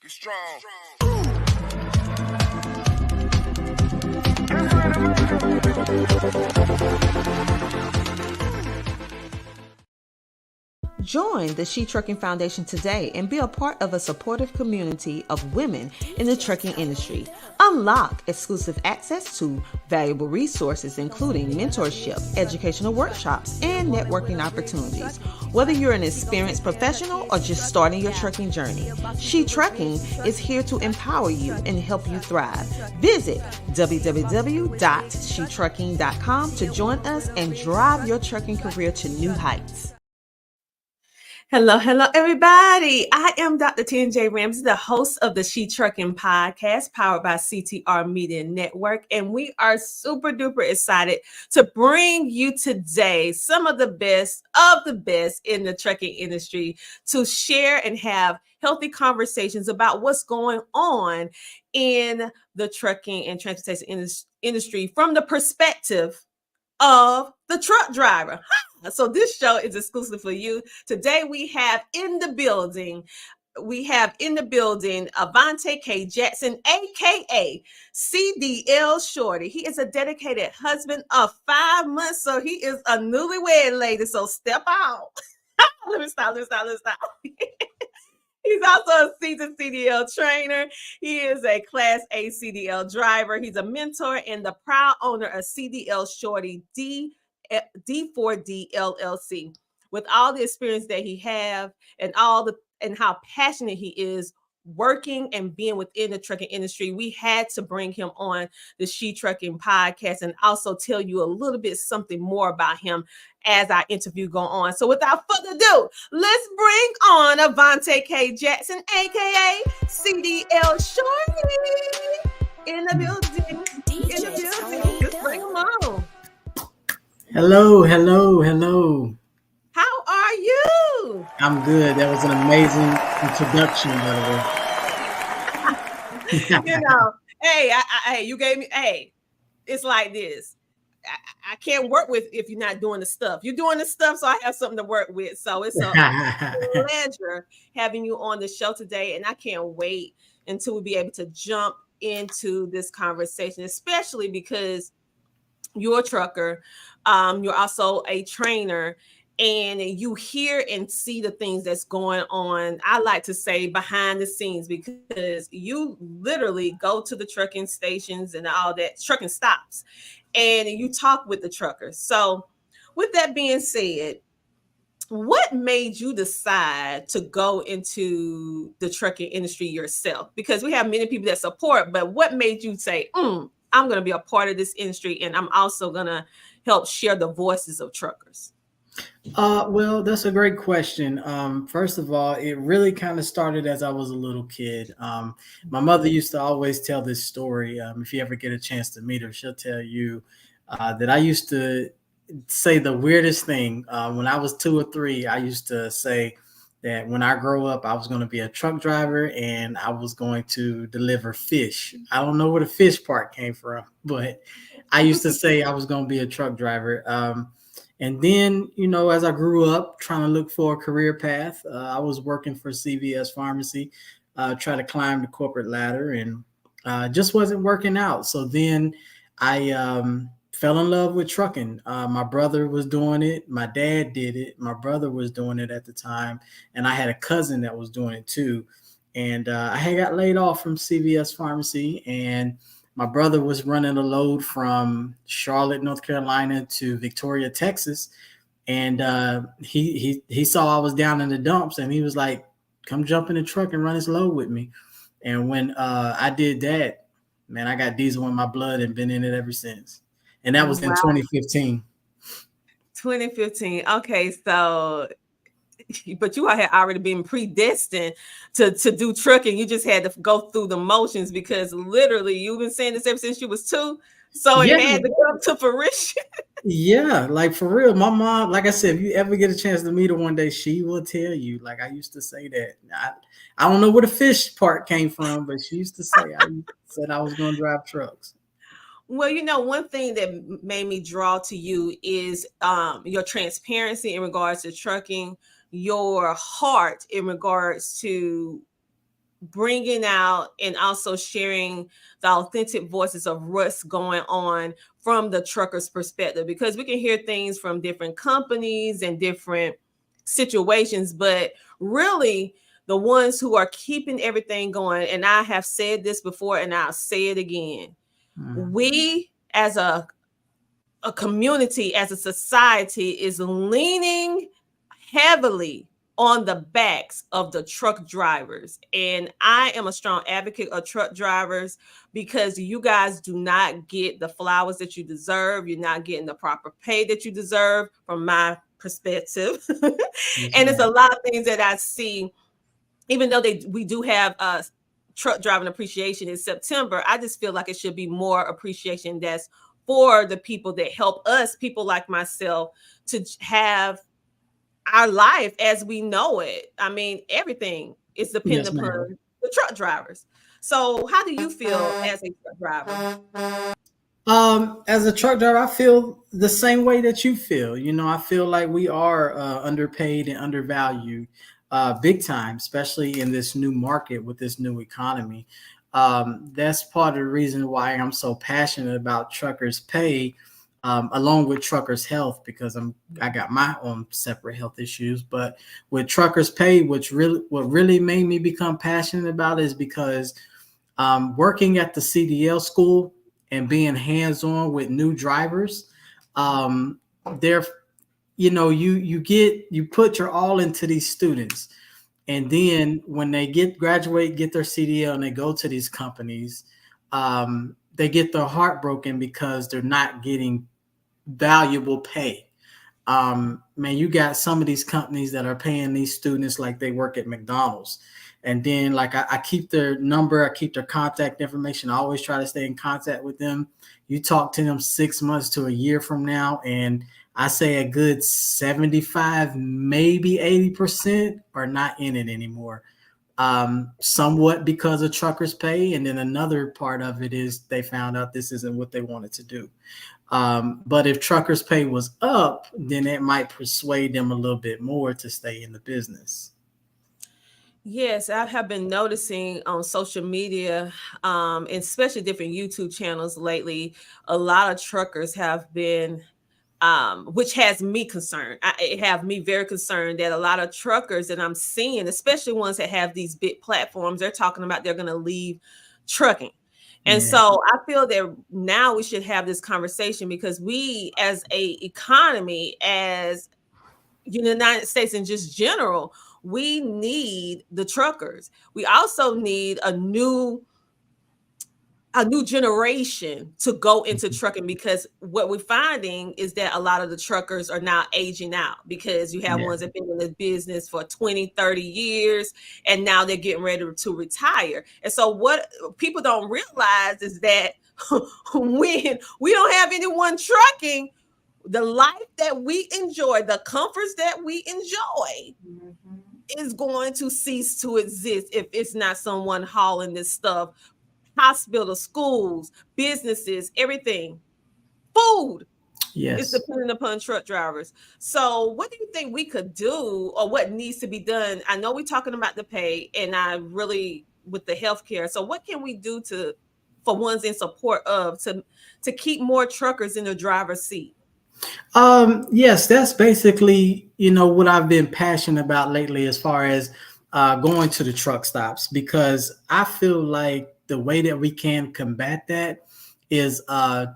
Get strong. Join the She Trucking Foundation today and be a part of a supportive community of women in the trucking industry. Unlock exclusive access to valuable resources, including mentorship, educational workshops, and networking opportunities. Whether you're an experienced professional or just starting your trucking journey, She Trucking is here to empower you and help you thrive. Visit www.shetrucking.com to join us and drive your trucking career to new heights. Hello, everybody. I am Dr. T&J Ramsey, the host of the She Trucking podcast, powered by CTR Media Network. And we are super duper excited to bring you today some of the best in the trucking industry to share and have healthy conversations about what's going on in the trucking and transportation industry from the perspective of the truck driver. So this show is exclusive for you. Today we have in the building Avante K Jackson, aka CDL Shorty. He is a dedicated husband of 5 months, so he is a newlywed lady. So step out. Let me stop. He's also a seasoned CDL trainer. He is a Class A CDL driver. He's a mentor and the proud owner of CDL Shorty D4D LLC. With all the experience that he have and how passionate he is working and being within the trucking industry, we had to bring him on the She Trucking podcast and also tell you a little bit something more about him as our interview go on. So without further ado, let's bring on Avante K Jackson, aka CDL Shorty, in the building. Just bring him on. Hello. How are you? I'm good. That was an amazing introduction, by the way. Hey, you gave me, it's like this. I can't work with if you're not doing the stuff. You're doing the stuff, so I have something to work with. So it's a pleasure having you on the show today, and I can't wait until we be able to jump into this conversation, especially because you're a trucker, you're also a trainer, and you hear and see the things that's going on. I like to say behind the scenes, because you literally go to the trucking stations and all that, trucking stops, and you talk with the truckers. So with that being said, what made you decide to go into the trucking industry yourself? Because we have many people that support, but what made you say, I'm going to be a part of this industry, and I'm also going to help share the voices of truckers? Well, that's a great question. First of all, it really kind of started as I was a little kid. My mother used to always tell this story. If you ever get a chance to meet her, she'll tell you that I used to say the weirdest thing. When I was 2 or 3, I used to say that when I grow up, I was going to be a truck driver and I was going to deliver fish. I don't know where the fish part came from, but I used to say I was going to be a truck driver. And then, as I grew up trying to look for a career path, I was working for CVS Pharmacy, trying to climb the corporate ladder, and just wasn't working out. So then I fell in love with trucking. My brother was doing it. My dad did it. My brother was doing it at the time. And I had a cousin that was doing it too. And I had got laid off from CVS Pharmacy, and my brother was running a load from Charlotte, North Carolina to Victoria, Texas. And he saw I was down in the dumps, and he was like, come jump in the truck and run this load with me. And when I did that, man, I got diesel in my blood and been in it ever since. And that was in 2015. 2015. Okay, so but you had already been predestined to do trucking. You just had to go through the motions, because literally you've been saying this ever since you was 2. So it had to come to fruition. Yeah, like for real. My mom, like I said, if you ever get a chance to meet her one day, she will tell you. Like I used to say that. I don't know where the fish part came from, but she used to say I said I was going to drive trucks. Well, one thing that made me draw to you is your transparency in regards to trucking, your heart in regards to bringing out and also sharing the authentic voices of what's going on from the trucker's perspective, because we can hear things from different companies and different situations, but really the ones who are keeping everything going, and I have said this before and I'll say it again, we as a community, as a society, is leaning heavily on the backs of the truck drivers. And I am a strong advocate of truck drivers because you guys do not get the flowers that you deserve. You're not getting the proper pay that you deserve, from my perspective. And it's a lot of things that I see, even though we do have truck driving appreciation in September, I just feel like it should be more appreciation that's for the people that help us, people like myself, to have our life as we know it. I mean, everything is dependent upon the truck drivers. So how do you feel as a truck driver? As a truck driver, I feel the same way that you feel. You know, I feel like we are underpaid and undervalued, big time, especially in this new market with this new economy. That's part of the reason why I'm so passionate about truckers' pay, along with truckers' health, because I got my own separate health issues. But with truckers' pay, what really made me become passionate about it is because working at the CDL school and being hands-on with new drivers, they're, you know, you put your all into these students, and then when they graduate, get their CDL, and they go to these companies, they get their heart broken because they're not getting valuable pay. Man, you got some of these companies that are paying these students like they work at McDonald's. And then, like, I keep their number, I keep their contact information. I always try to stay in contact with them. You talk to them 6 months to a year from now, and I say a good 75, maybe 80% are not in it anymore. Somewhat because of truckers' pay. And then another part of it is they found out this isn't what they wanted to do. But if truckers' pay was up, then it might persuade them a little bit more to stay in the business. Yes, I have been noticing on social media, especially different YouTube channels lately, a lot of truckers have been, which has me concerned. It have me very concerned that a lot of truckers that I'm seeing, especially ones that have these big platforms, they're talking about they're going to leave trucking. And so I feel that now we should have this conversation, because we as a economy, as United States in just general, we need the truckers. We also need a new generation to go into trucking, because what we're finding is that a lot of the truckers are now aging out, because you have ones that have been in the business for 20, 30 years, and now they're getting ready to retire. And so what people don't realize is that when we don't have anyone trucking, the life that we enjoy, the comforts that we enjoy, is going to cease to exist if it's not someone hauling this stuff. Hospitals, schools, businesses, everything, food is dependent upon truck drivers. So what do you think we could do, or what needs to be done? I know we're talking about the pay, and I really with the healthcare. So what can we do for ones in support of to keep more truckers in the driver's seat? Yes, that's basically, you know, what I've been passionate about lately, as far as going to the truck stops, because I feel like the way that we can combat that is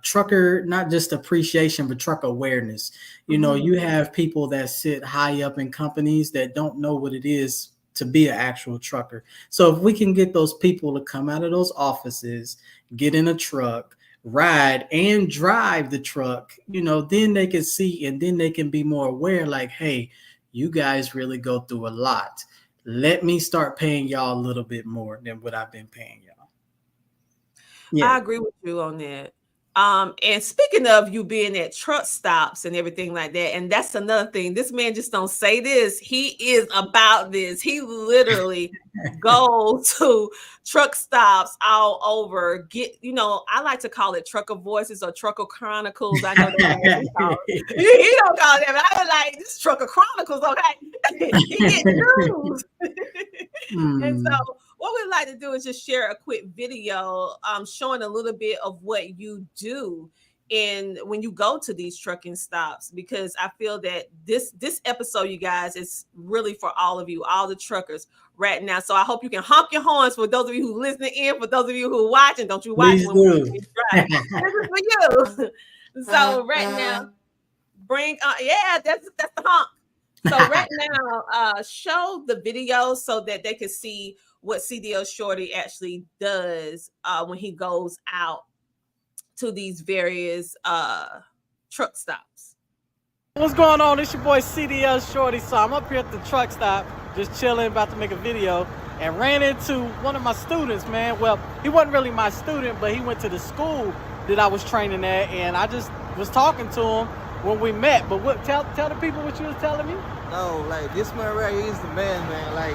trucker, not just appreciation, but truck awareness. You know, you have people that sit high up in companies that don't know what it is to be an actual trucker. So if we can get those people to come out of those offices, get in a truck, ride and drive the truck, you know, then they can see, and then they can be more aware, like, hey, you guys really go through a lot. Let me start paying y'all a little bit more than what I've been paying y'all. I agree with you on that. And speaking of you being at truck stops and everything like that, and that's another thing. This man just don't say this. He is about this. He literally goes to truck stops all over. I like to call it trucker voices or trucker chronicles. I know that's what he call it. He don't call it that, but I was like, this trucker chronicles, okay? He get news. And so what we'd like to do is just share a quick video showing a little bit of what you do in when you go to these trucking stops, because I feel that this episode, you guys, is really for all of you, all the truckers right now. So I hope you can honk your horns for those of you who listening in, for those of you who are watching. Don't you watch Please when do. we drive. This is for you. So right now, bring yeah, that's the honk. So right now, show the video so that they can see what CDL Shorty actually does when he goes out to these various truck stops. What's going on? It's your boy CDL Shorty. So I'm up here at the truck stop, just chilling, about to make a video, and ran into one of my students, man. Well, he wasn't really my student, but he went to the school that I was training at, and I just was talking to him when we met. But what? Tell the people what you was telling me. No, like this man right here is the man. Like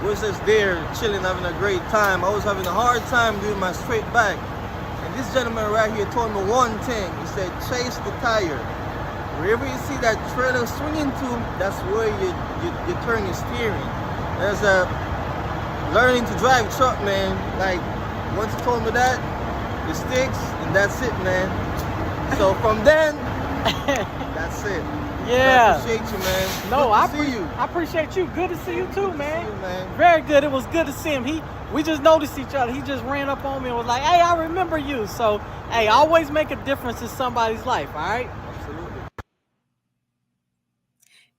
we're just there chilling, having a great time. I was having a hard time doing my straight back, and this gentleman right here told me one thing. He said, "Chase the tire. Wherever you see that trailer swinging to, that's where you turn your steering." There's a learning to drive truck, man. Like once he told me that, it sticks, and that's it, man. So from then, that's it. Yeah. I appreciate you, man. No, I appreciate you. Good to see you too, man. See you, man. Very good. It was good to see him. We just noticed each other. He just ran up on me and was like, "Hey, I remember you." So, hey, always make a difference in somebody's life. All right. Absolutely.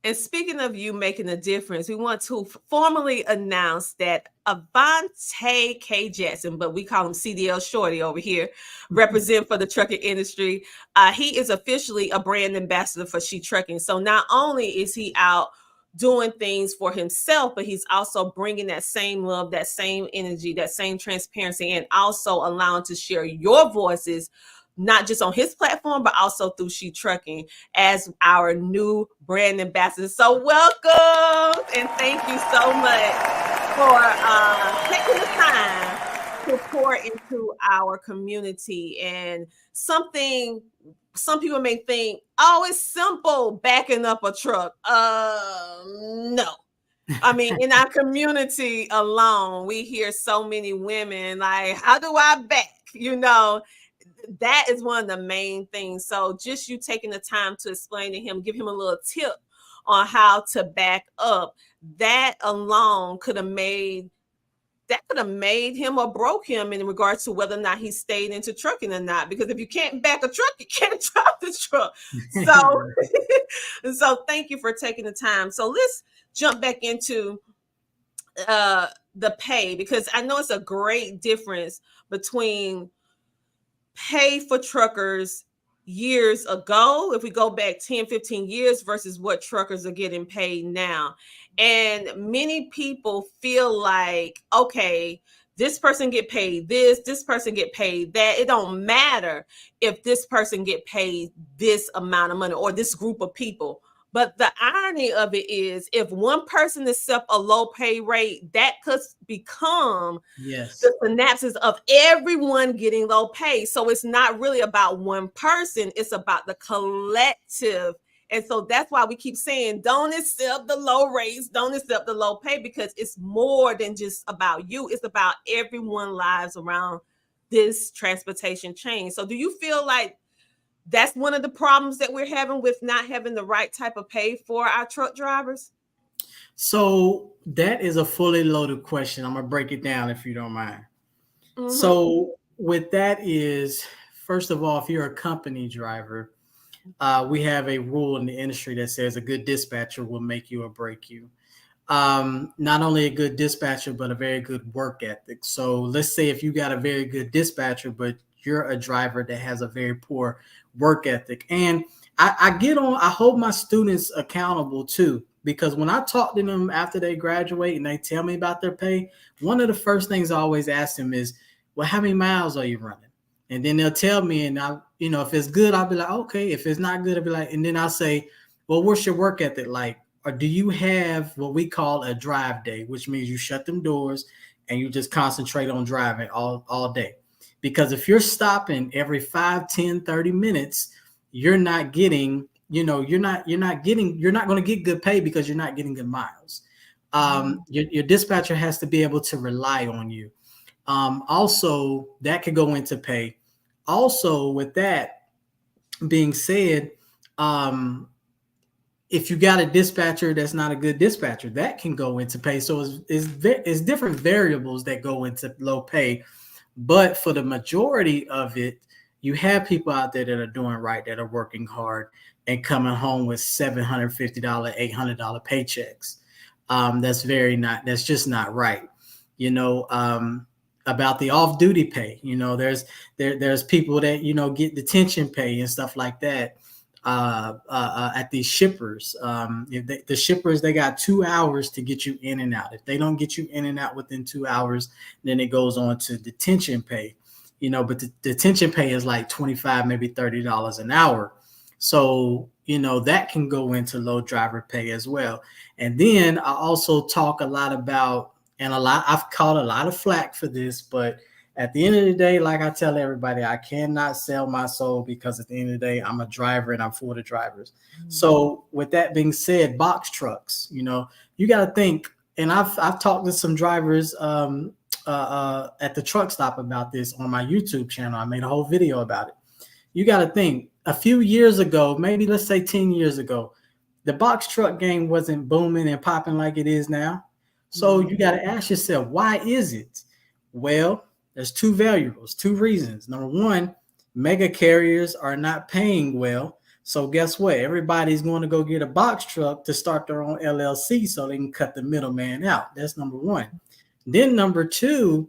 And speaking of you making a difference, we want to formally announce that Avante K Jackson, but we call him CDL Shorty over here, represent for the trucking industry. He is officially a brand ambassador for She Trucking. So not only is he out doing things for himself, but he's also bringing that same love, that same energy, that same transparency, and also allowing to share your voices, not just on his platform, but also through She Trucking as our new brand ambassador. So welcome, and thank you so much for taking the time to pour into our community. And something some people may think, oh, it's simple backing up a truck. No. I mean, in our community alone, we hear so many women like, how do I back? You know, that is one of the main things. So just you taking the time to explain to him, give him a little tip on how to back up, that alone could have made him or broke him in regards to whether or not he stayed into trucking or not. Because if you can't back a truck, you can't drive the truck. So thank you for taking the time. So let's jump back into the pay, because I know it's a great difference between pay for truckers years ago, if we go back 10, 15 years, versus what truckers are getting paid now. And many people feel like, okay, this person get paid this person get paid that. It don't matter if this person get paid this amount of money or this group of people. But the irony of it is, if one person accepts a low pay rate, that could become the synapses of everyone getting low pay. So it's not really about one person, it's about the collective. And so that's why we keep saying, don't accept the low rates, don't accept the low pay, because it's more than just about you. It's about everyone's lives around this transportation chain. So do you feel like that's one of the problems that we're having with not having the right type of pay for our truck drivers? So that is a fully loaded question. I'm going to break it down if you don't mind. Mm-hmm. So with that is, first of all, if you're a company driver, we have a rule in the industry that says a good dispatcher will make you or break you. Not only a good dispatcher, but a very good work ethic. So let's say if you got a very good dispatcher, but you're a driver that has a very poor work ethic. And I hold my students accountable too, because when I talk to them after they graduate and they tell me about their pay, one of the first things I always ask them is, well, how many miles are you running? And then they'll tell me, and if it's good, I'll be like, okay. If it's not good, I'll be like, and then I'll say, well, what's your work ethic like? Or do you have what we call a drive day, which means you shut them doors and you just concentrate on driving all day? Because if you're stopping every 5, 10, 30 minutes, you're not getting, you're not going to get good pay because you're not getting good miles. Your dispatcher has to be able to rely on you. Also, that could go into pay. Also, with that being said, um, if you got a dispatcher that's not a good dispatcher, that can go into pay. So it's different variables that go into low pay. But for the majority of it, you have people out there that are doing right, that are working hard and coming home with $750, $800 paychecks. That's just not right. You know, about the off-duty pay, there's people that, get detention pay and stuff like that at these shippers. If the shippers, they got 2 hours to get you in and out. If they don't get you in and out within 2 hours, then it goes on to detention pay. But the detention pay is like $25, maybe $30 an hour. So, that can go into low driver pay as well. And then I also talk a lot about, I've caught a lot of flack for this, but at the end of the day, like I tell everybody, I cannot sell my soul, because at the end of the day, I'm a driver and I'm for the drivers. Mm-hmm. So with that being said, box trucks, you got to think, and I've talked to some drivers at the truck stop about this on my YouTube channel. I made a whole video about it. You got to think, a few years ago, maybe let's say 10 years ago, the box truck game wasn't booming and popping like it is now. So you got to ask yourself, why is it? Well, there's two variables, two reasons. Number one, mega carriers are not paying well. So guess what? Everybody's going to go get a box truck to start their own LLC so they can cut the middleman out. That's number one. Then number two,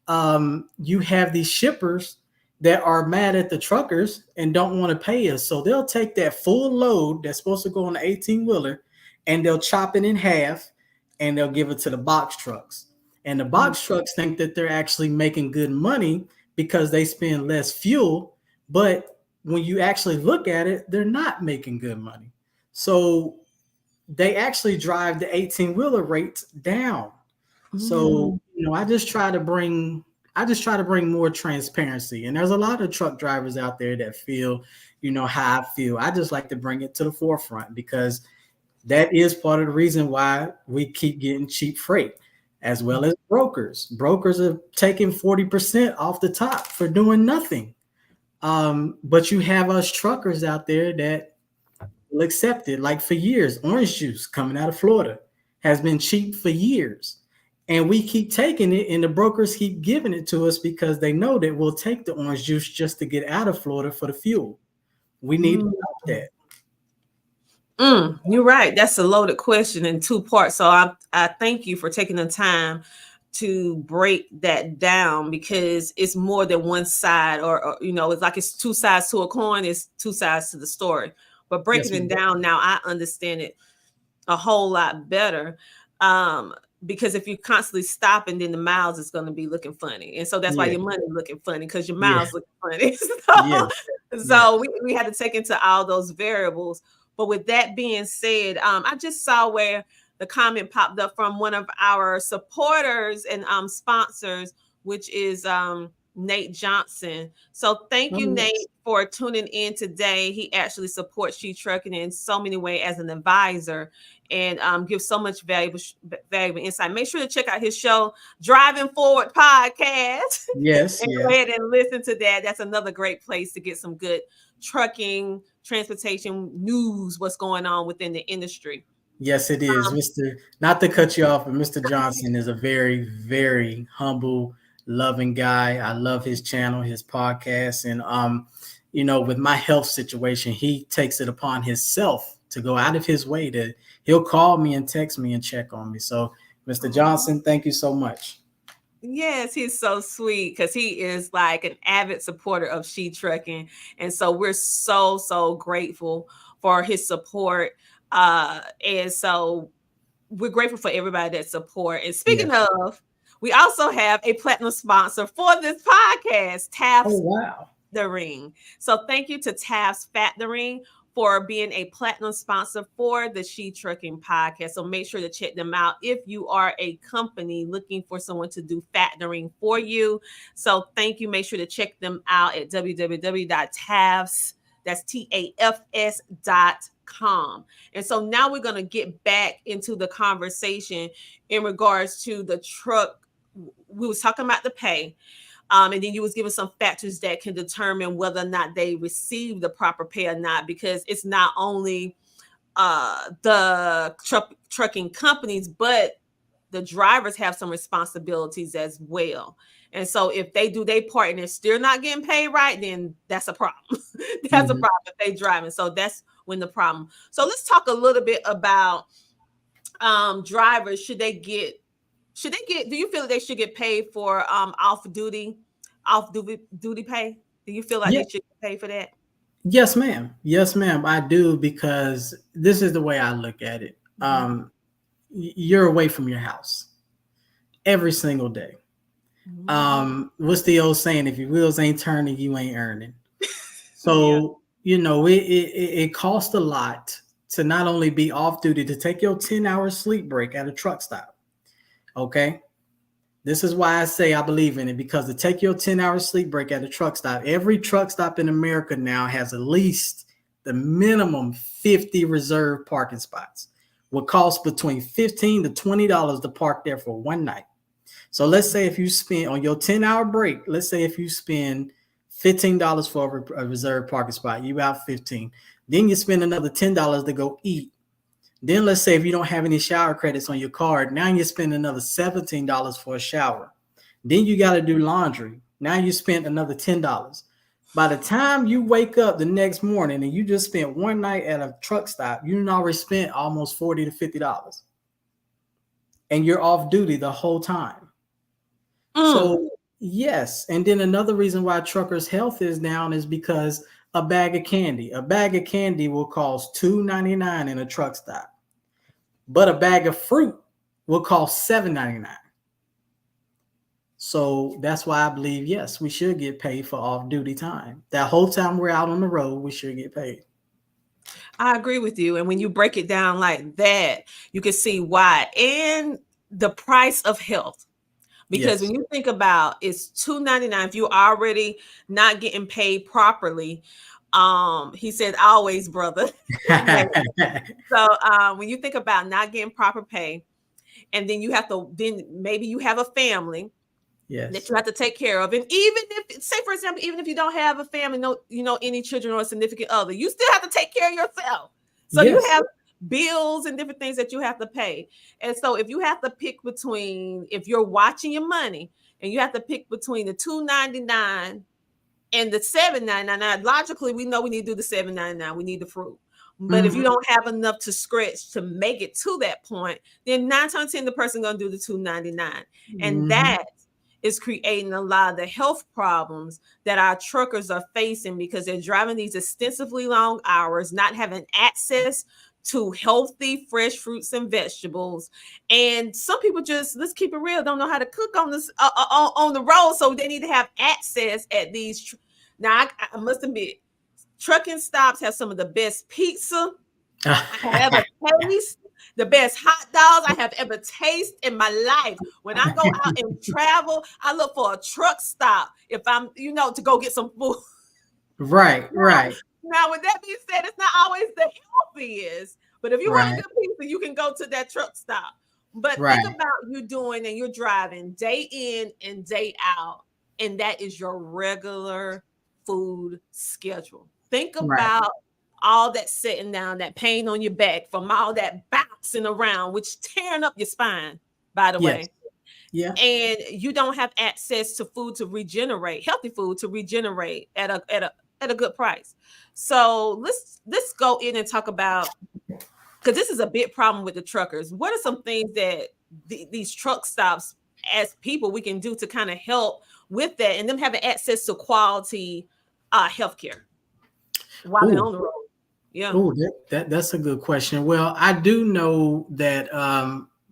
you have these shippers that are mad at the truckers and don't want to pay us. So they'll take that full load that's supposed to go on the 18-wheeler and they'll chop it in half and they'll give it to the box trucks. And the box trucks think that they're actually making good money because they spend less fuel. But when you actually look at it, they're not making good money. So they actually drive the 18-wheeler rates down. So, I just try to bring more transparency. And there's a lot of truck drivers out there that feel, how I feel. I just like to bring it to the forefront, because that is part of the reason why we keep getting cheap freight, as well as brokers. Brokers are taking 40% off the top for doing nothing. But you have us truckers out there that will accept it. Like for years, orange juice coming out of Florida has been cheap for years. And we keep taking it, and the brokers keep giving it to us because they know that we'll take the orange juice just to get out of Florida for the fuel. We need to stop that. You're right. That's a loaded question in two parts. So I thank you for taking the time to break that down, because it's more than one side, or it's like it's two sides to a coin. It's two sides to the story. But breaking it down now, I understand it a whole lot better. Because if you constantly stopping, then the miles is going to be looking funny. And so that's why your money looking funny, because your miles looking funny. So we had to take into all those variables. But with that being said, I just saw where the comment popped up from one of our supporters and sponsors, which is Nate Johnson. So thank you, Nate, for tuning in today. He actually supports She Trucking in so many ways as an advisor, and gives so much valuable insight. Make sure to check out his show, Driving Forward Podcast. Yes. And go ahead and listen to that. That's another great place to get some good trucking, transportation news, what's going on within the industry. Yes, it is. Not to cut you off, but Mr. Johnson is a very, very humble, loving guy. I love his channel, his podcast. And, with my health situation, he takes it upon himself to go out of his way he'll call me and text me and check on me. So Mr. Johnson, thank you so much. Yes, he's so sweet, because he is like an avid supporter of She Trucking. And so we're so, so grateful for his support. And so we're grateful for everybody that support. And speaking of, we also have a platinum sponsor for this podcast, Taft's The Ring. So thank you to Taft's The Ring for being a platinum sponsor for the She Trucking podcast. So make sure to check them out if you are a company looking for someone to do factoring for you. So thank you. Make sure to check them out at www.tafs, that's TAFS calm. And so now we're going to get back into the conversation in regards to the truck. We was talking about the pay. And then you was giving some factors that can determine whether or not they receive the proper pay or not, because it's not only the trucking companies, but the drivers have some responsibilities as well. And so if they do their part and they're still not getting paid right, then that's a problem. That's a problem if they driving. So that's when the problem. So let's talk a little bit about drivers. Should they get, do you feel that they should get paid for off duty pay? Do you feel like they should get paid for that? Yes, ma'am. Yes, ma'am. I do, because this is the way I look at it. You're away from your house every single day. What's the old saying? If your wheels ain't turning, you ain't earning. So, you know, it costs a lot to not only be off duty, to take your 10-hour sleep break at a truck stop. Okay. This is why I say I believe in it, because to take your 10-hour sleep break at a truck stop, every truck stop in America now has at least the minimum 50 reserved parking spots. What costs between $15 to $20 to park there for one night. So let's say if you spend on your 10-hour break, let's say if you spend $15 for a reserved parking spot, you out 15. Then you spend another $10 to go eat. Then let's say if you don't have any shower credits on your card, now you spend another $17 for a shower. Then you got to do laundry. Now you spent another $10. By the time you wake up the next morning and you just spent one night at a truck stop, you already spent almost $40 to $50. And you're off duty the whole time. So yes. And then another reason why truckers' health is down is because a bag of candy will cost $2.99 in a truck stop, but a bag of fruit will cost $7.99. So that's why I believe, yes, we should get paid for off-duty time. That whole time we're out on the road, we should get paid. I agree with you. And when you break it down like that, you can see why. And the price of health. Because when you think about it's $2.99, if you're already not getting paid properly, he said, always, brother. So when you think about not getting proper pay, and then you have to, then maybe you have a family that you have to take care of. And even if, say for example, even if you don't have a family, no, you know, any children or a significant other, you still have to take care of yourself. So you have bills and different things that you have to pay. And so if you have to pick between, if you're watching your money and you have to pick between the $2.99 and the $7.99, logically, we know we need to do the $7.99. We need the fruit. But if you don't have enough to scratch to make it to that point, then 9 times out of 10, the person going to do the $2.99. And that is creating a lot of the health problems that our truckers are facing, because they're driving these extensively long hours, not having access to healthy, fresh fruits and vegetables. And some people just, let's keep it real, don't know how to cook on this on the road. So they need to have access at these. Now, I must admit, trucking stops have some of the best pizza I have ever tasted, the best hot dogs I have ever tasted in my life. When I go out and travel, I look for a truck stop if I'm, you know, to go get some food. Right. Now, with that being said, it's not always the healthiest, but if you want a good pizza, you can go to that truck stop. But think about you doing and you're driving day in and day out, and that is your regular food schedule. Think about all that sitting down, that pain on your back from all that bouncing around, which tearing up your spine, by the way. Yeah. And you don't have access to food to regenerate, healthy food to regenerate at a good price. So let's go in and talk about, because this is a big problem with the truckers. What are some things that these truck stops, as people, we can do to kind of help with that and them having access to quality healthcare while they're on the road? Yeah. Oh, that's a good question. Well, I do know that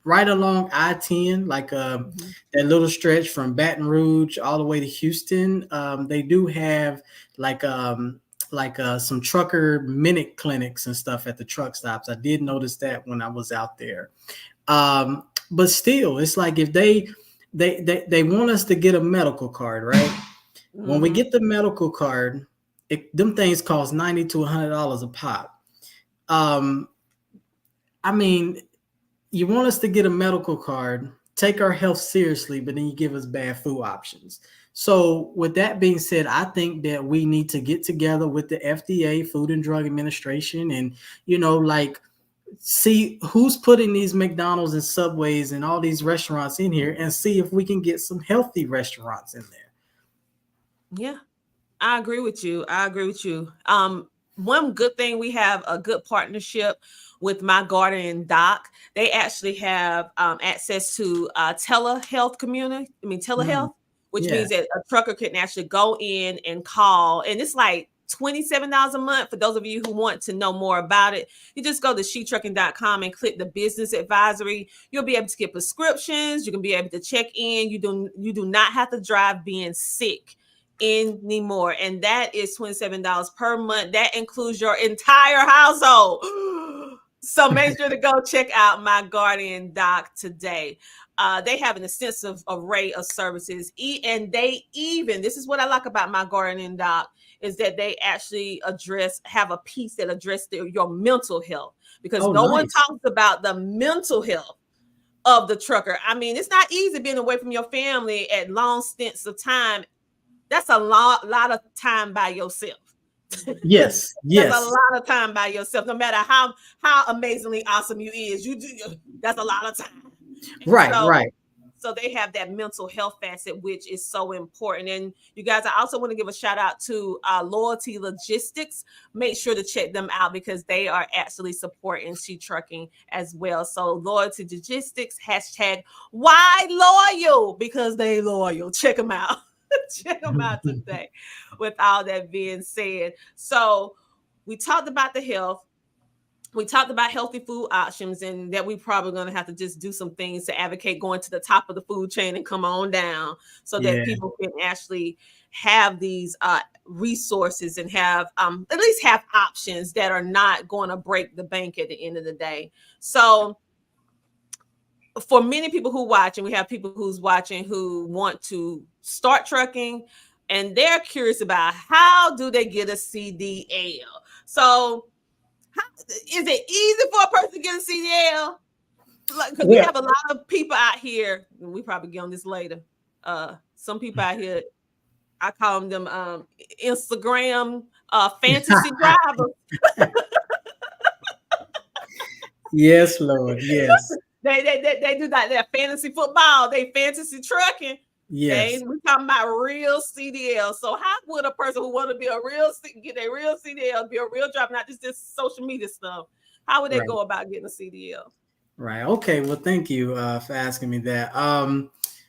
right along I-10, like that little stretch from Baton Rouge all the way to Houston, they do have like some trucker minute clinics and stuff at the truck stops. I did notice that when I was out there. But still, it's like if they want us to get a medical card, right? When we get the medical card, them things cost $90 to $100 a pop. um, I mean, you want us to get a medical card, take our health seriously, but then you give us bad food options. So, with that being said, I think that we need to get together with the FDA, Food and Drug Administration, and like see who's putting these McDonald's and Subways and all these restaurants in here, and see if we can get some healthy restaurants in there. Yeah, I agree with you. I agree with you. One good thing, we have a good partnership with My Garden Doc. They actually have access to telehealth Mm, telehealth, which yeah. means that a trucker can actually go in and call, and it's like $27 a month. For those of you who want to know more about it, you just go to shetrucking.com and click the business advisory. You'll be able to get prescriptions. You can be able to check in. You do not have to drive being sick anymore, and that is $27 per month. That includes your entire household. So make sure to go check out My Guardian Doc today. They have an extensive array of services, and they even, this is what I like about My Guardian Doc, is that they actually have a piece that addresses your mental health, because Oh, no one nice. talks about the mental health of the trucker. I mean, it's not easy being away from your family at long stints of time. That's a lot of time by yourself. Yes, That's a yes. lot of time by yourself. No matter how amazingly awesome you is, that's a lot of time. And Right, right. so they have that mental health facet, which is so important. And you guys, I also want to give a shout out to Loyalty Logistics. Make sure to check them out, because they are actually supporting She Trucking as well. So Loyalty Logistics, hashtag why loyal, because they loyal. Check them out. Check them out today. With all that being said, so we talked about the health. We talked about healthy food options, and that we probably going to have to just do some things to advocate going to the top of the food chain and come on down, so that Yeah. people can actually have these resources and have at least have options that are not going to break the bank at the end of the day. So for many people who watch, and we have people who's watching who want to start trucking, and they're curious about how do they get a CDL. So is it easy for a person to get a CDL? Because we Yeah. have a lot of people out here, and we probably get on this later. Some people out here, I call them Instagram fantasy drivers. Yes, Lord. Yes. They do that. They're fantasy football. They fantasy trucking. Yes. We talking about real CDL. So how would a person who want to be get a real CDL, be a real driver, not just this social media stuff? How would they Right. go about getting a CDL? Right. Okay. Well, thank you for asking me that.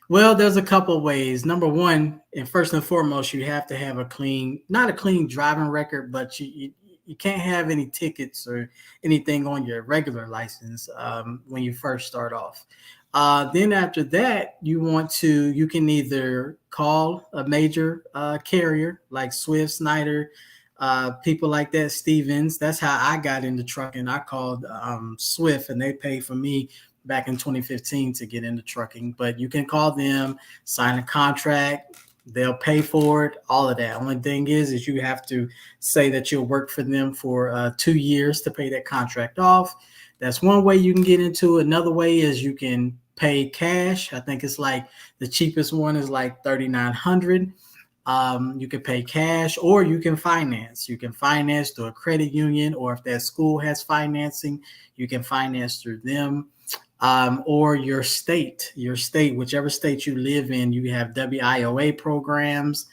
Well, there's a couple of ways. Number one, and first and foremost, you have to have not a clean driving record, but you can't have any tickets or anything on your regular license when you first start off. Then after that, you can either call a major carrier like Swift, Snyder, people like that, Stevens. That's how I got into trucking. I called Swift, and they paid for me back in 2015 to get into trucking. But you can call them, sign a contract, they'll pay for it, all of that. Only thing is you have to say that you'll work for them for 2 years to pay that contract off. That's one way you can get into it. Another way is you can pay cash. I think it's like the cheapest one is like $3,900. You can pay cash, or you can finance. You can finance through a credit union, or if that school has financing, you can finance through them. Or your state, whichever state you live in, you have WIOA programs.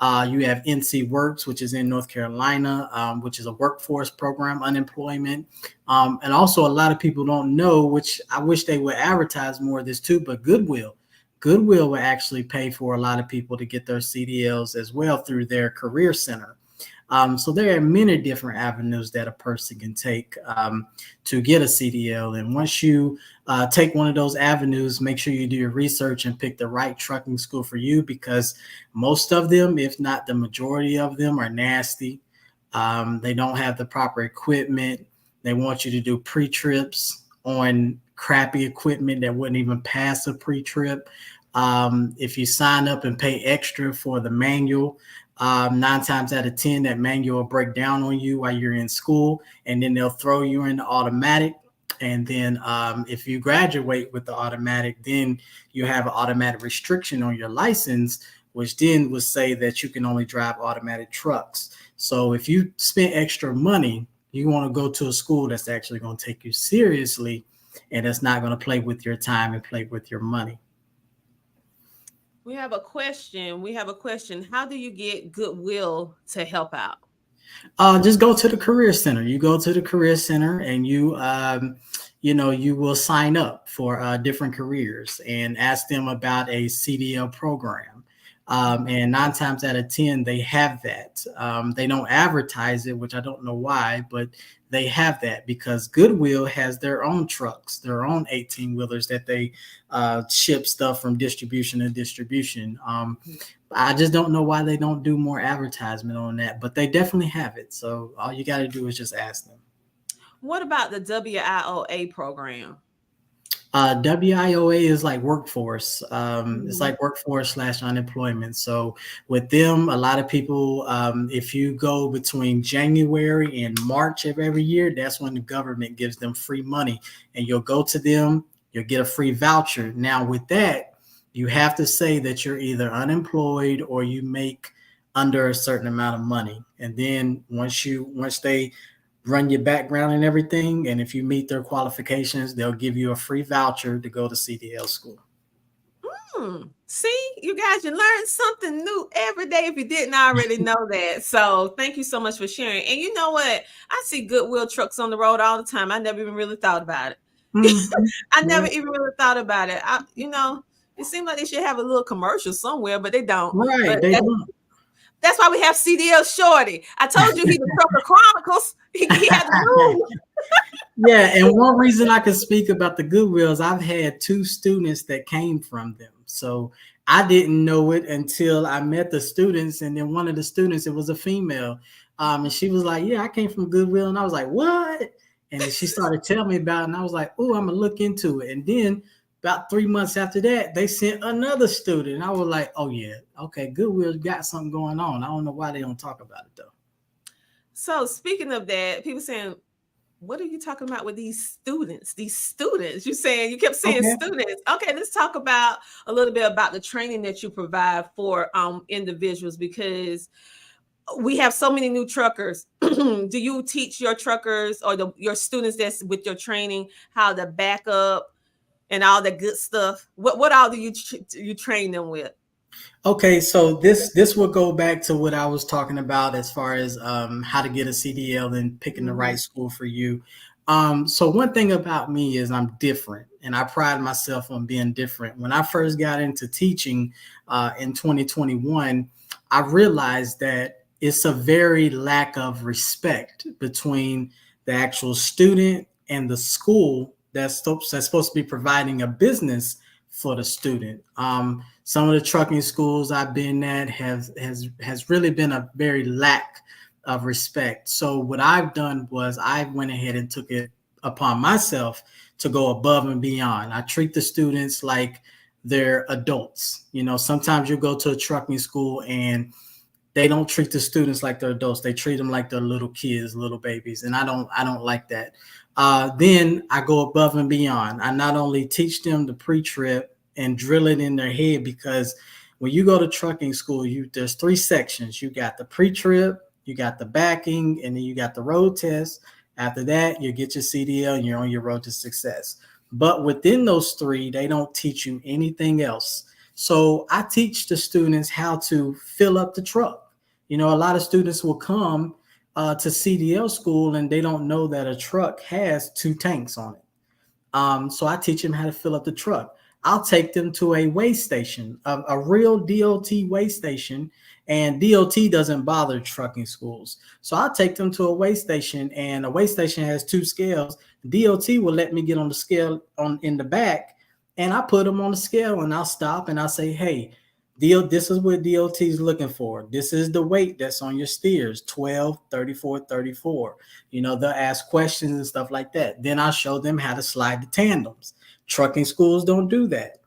You have NC Works, which is in North Carolina, which is a workforce program, unemployment. And also a lot of people don't know, which I wish they would advertise more of this too, but Goodwill will actually pay for a lot of people to get their CDLs as well through their career center. So there are many different avenues that a person can take to get a CDL. And once you take one of those avenues, make sure you do your research and pick the right trucking school for you, because most of them, if not the majority of them, are nasty. They don't have the proper equipment. They want you to do pre-trips on crappy equipment that wouldn't even pass a pre-trip. If you sign up and pay extra for the manual, Nine times out of 10, that manual will break down on you while you're in school, and then they'll throw you in the automatic. And then if you graduate with the automatic, then you have an automatic restriction on your license, which then would say that you can only drive automatic trucks. So if you spend extra money, you want to go to a school that's actually going to take you seriously, and that's not going to play with your time and play with your money. We have a question. How do you get Goodwill to help out? Just go to the career center. You go to the career center, and you will sign up for different careers and ask them about a CDL program. And 9 times out of 10, they have that. They don't advertise it, which I don't know why, but they have that because Goodwill has their own trucks, their own 18-wheelers that they ship stuff from distribution to distribution. I just don't know why they don't do more advertisement on that, but they definitely have it. So all you got to do is just ask them. What about the WIOA program? WIOA is like workforce. It's like workforce/unemployment. So with them, a lot of people, if you go between January and March of every year, that's when the government gives them free money, and you'll go to them, you'll get a free voucher. Now with that, you have to say that you're either unemployed or you make under a certain amount of money. And then once they run your background and everything, and if you meet their qualifications, they'll give you a free voucher to go to CDL school. See, you guys, you learn something new every day if you didn't already know that. So thank you so much for sharing. And you know what? I see Goodwill trucks on the road all the time. I never even really thought about it. I never even really thought about it. It seems like they should have a little commercial somewhere, but they don't. Right, they don't. That's why we have CDL Shorty. I told you he's the Trucker Chronicles. He had to move. Yeah, and one reason I can speak about the Goodwills, I've had 2 students that came from them. So I didn't know it until I met the students, and then one of the students, it was a female, and she was like, "Yeah, I came from Goodwill," and I was like, "What?" And then she started telling me about it, and I was like, "Oh, I'm gonna look into it." And then about 3 months after that, they sent another student. And I was like, oh, yeah, okay, Goodwill's got something going on. I don't know why they don't talk about it, though. So speaking of that, people saying, what are you talking about with these students? You kept saying students. Okay, let's talk about a little bit about the training that you provide for individuals, because we have so many new truckers. Do you teach your truckers or your students that's with your training how to back up and all the good stuff? What all do you train them with? Okay, so this will go back to what I was talking about as far as how to get a CDL and picking the right school for you. So one thing about me is I'm different, and I pride myself on being different. When I first got into teaching in 2021, I realized that it's a very lack of respect between the actual student and the school that's supposed to be providing a business for the student. Some of the trucking schools I've been at has really been a very lack of respect. So what I've done was I went ahead and took it upon myself to go above and beyond. I treat the students like they're adults. Sometimes you go to a trucking school and they don't treat the students like they're adults. They treat them like they're little kids, little babies. And I don't like that. Then I go above and beyond. I not only teach them the pre-trip and drill it in their head, because when you go to trucking school, there's 3 sections. You got the pre-trip, you got the backing, and then you got the road test. After that, you get your CDL and you're on your road to success. But within those 3, they don't teach you anything else. So I teach the students how to fill up the truck. A lot of students will come to CDL school and they don't know that a truck has 2 tanks on it. So I teach them how to fill up the truck. I'll take them to a weigh station, a real DOT weigh station, and DOT doesn't bother trucking schools. So I'll take them to a weigh station, and a weigh station has 2 scales. DOT will let me get on the scale in the back, and I put them on the scale, and I'll stop and I'll say, hey, this is what DOT is looking for. This is the weight that's on your steers, 12, 34, 34. They'll ask questions and stuff like that. Then I'll show them how to slide the tandems. Trucking schools don't do that.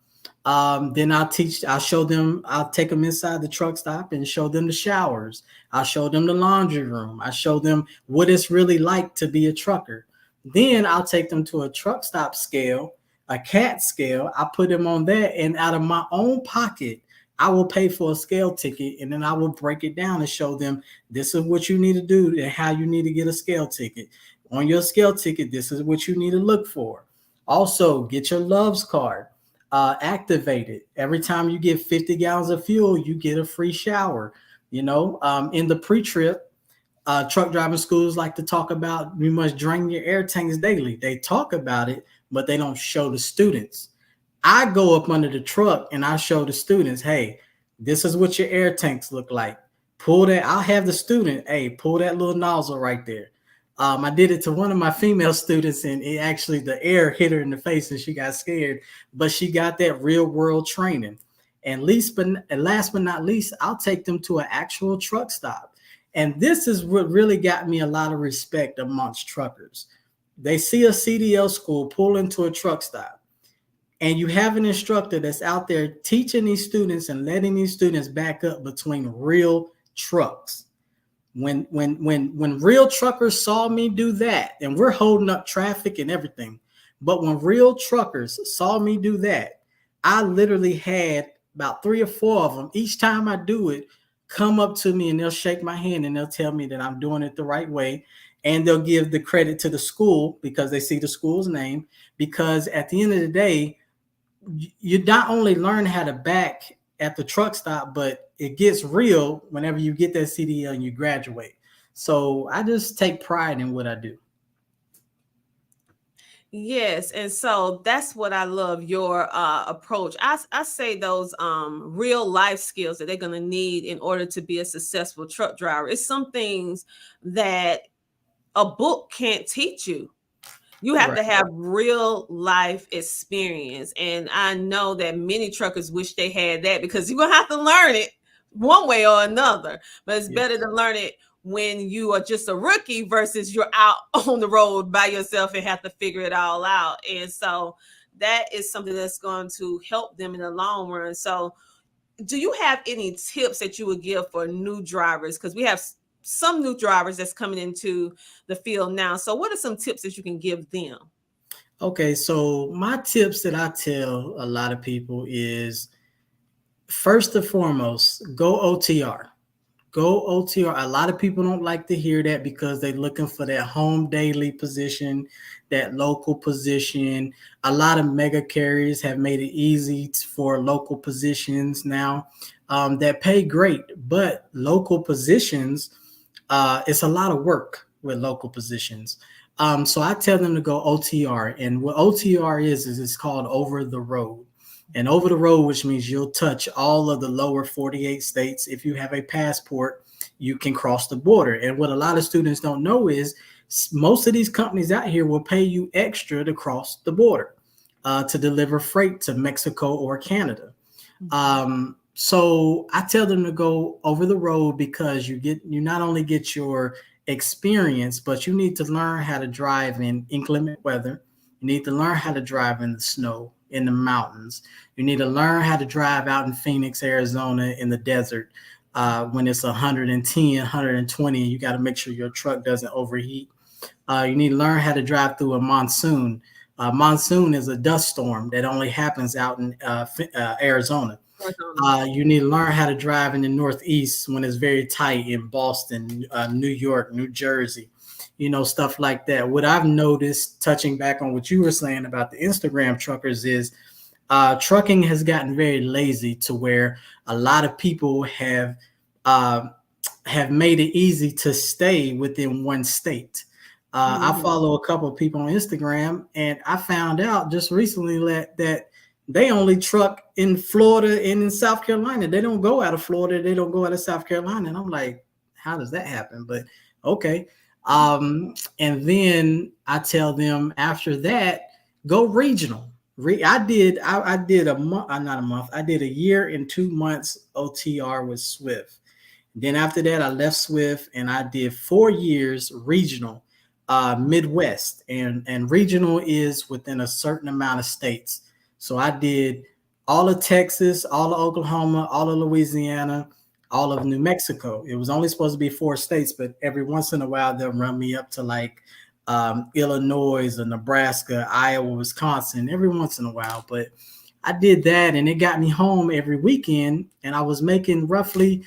Then I'll show them, I'll take them inside the truck stop and show them the showers. I'll show them the laundry room. I show them what it's really like to be a trucker. Then I'll take them to a truck stop scale, a CAT scale. I put them on that, and out of my own pocket, I will pay for a scale ticket, and then I will break it down and show them this is what you need to do and how you need to get a scale ticket. On your scale ticket, this is what you need to look for. Also, get your Loves card activated. Every time you get 50 gallons of fuel, you get a free shower. In the pre-trip, truck driving schools like to talk about you must drain your air tanks daily. They talk about it, but they don't show the students. I go up under the truck and I show the students, hey, this is what your air tanks look like. Pull that. I'll have the student, hey, pull that little nozzle right there. I did it to one of my female students, and it actually, the air hit her in the face and she got scared, but she got that real world training. And last but not least, I'll take them to an actual truck stop. And this is what really got me a lot of respect amongst truckers. They see a CDL school pull into a truck stop, and you have an instructor that's out there teaching these students and letting these students back up between real trucks. When real truckers saw me do that, and we're holding up traffic and everything, but when real truckers saw me do that, I literally had about 3 or 4 of them each time I do it come up to me, and they'll shake my hand and they'll tell me that I'm doing it the right way. And they'll give the credit to the school because they see the school's name. Because at the end of the day, you not only learn how to back at the truck stop, but it gets real whenever you get that CDL and you graduate. So I just take pride in what I do. Yes, and so that's what I love, your approach. I say those real life skills that they're going to need in order to be a successful truck driver. It's some things that a book can't teach you. You have to have real life experience. And I know that many truckers wish they had that, because you're going to have to learn it one way or another. But it's better to learn it when you are just a rookie versus you're out on the road by yourself and have to figure it all out. And so that is something that's going to help them in the long run. So do you have any tips that you would give for new drivers? Because we have some new drivers that's coming into the field now. So what are some tips that you can give them? Okay, so my tips that I tell a lot of people is, first and foremost, go OTR. Go OTR. A lot of people don't like to hear that because they're looking for that home daily position, that local position. A lot of mega carriers have made it easy for local positions now that pay great, but local positions, it's a lot of work with local positions. So I tell them to go OTR. And what OTR is it's called over the road. And over the road, which means you'll touch all of the lower 48 states. If you have a passport, you can cross the border. And what a lot of students don't know is most of these companies out here will pay you extra to cross the border to deliver freight to Mexico or Canada. So I tell them to go over the road because you not only get your experience, but you need to learn how to drive in inclement weather. You need to learn how to drive in the snow, in the mountains. You need to learn how to drive out in Phoenix, Arizona, in the desert when it's 110, 120. You got to make sure your truck doesn't overheat. You need to learn how to drive through a monsoon. Monsoon is a dust storm that only happens out in Arizona. You need to learn how to drive in the Northeast when it's very tight in Boston, New York, New Jersey, stuff like that. What I've noticed, touching back on what you were saying about the Instagram truckers, is trucking has gotten very lazy to where a lot of people have made it easy to stay within one state. I follow a couple of people on Instagram, and I found out just recently that they only truck in Florida and in South Carolina. They don't go out of Florida. They don't go out of South Carolina. And I'm like, how does that happen? But okay. And then I tell them after that, go regional. I did a month, not a month. I did a year and 2 months OTR with Swift. Then after that, I left Swift and I did 4 years regional, Midwest, and regional is within a certain amount of states. So I did all of Texas, all of Oklahoma, all of Louisiana, all of New Mexico. It was only supposed to be 4 states, but every once in a while they'll run me up to like Illinois or Nebraska, Iowa, Wisconsin, every once in a while. But I did that and it got me home every weekend, and I was making roughly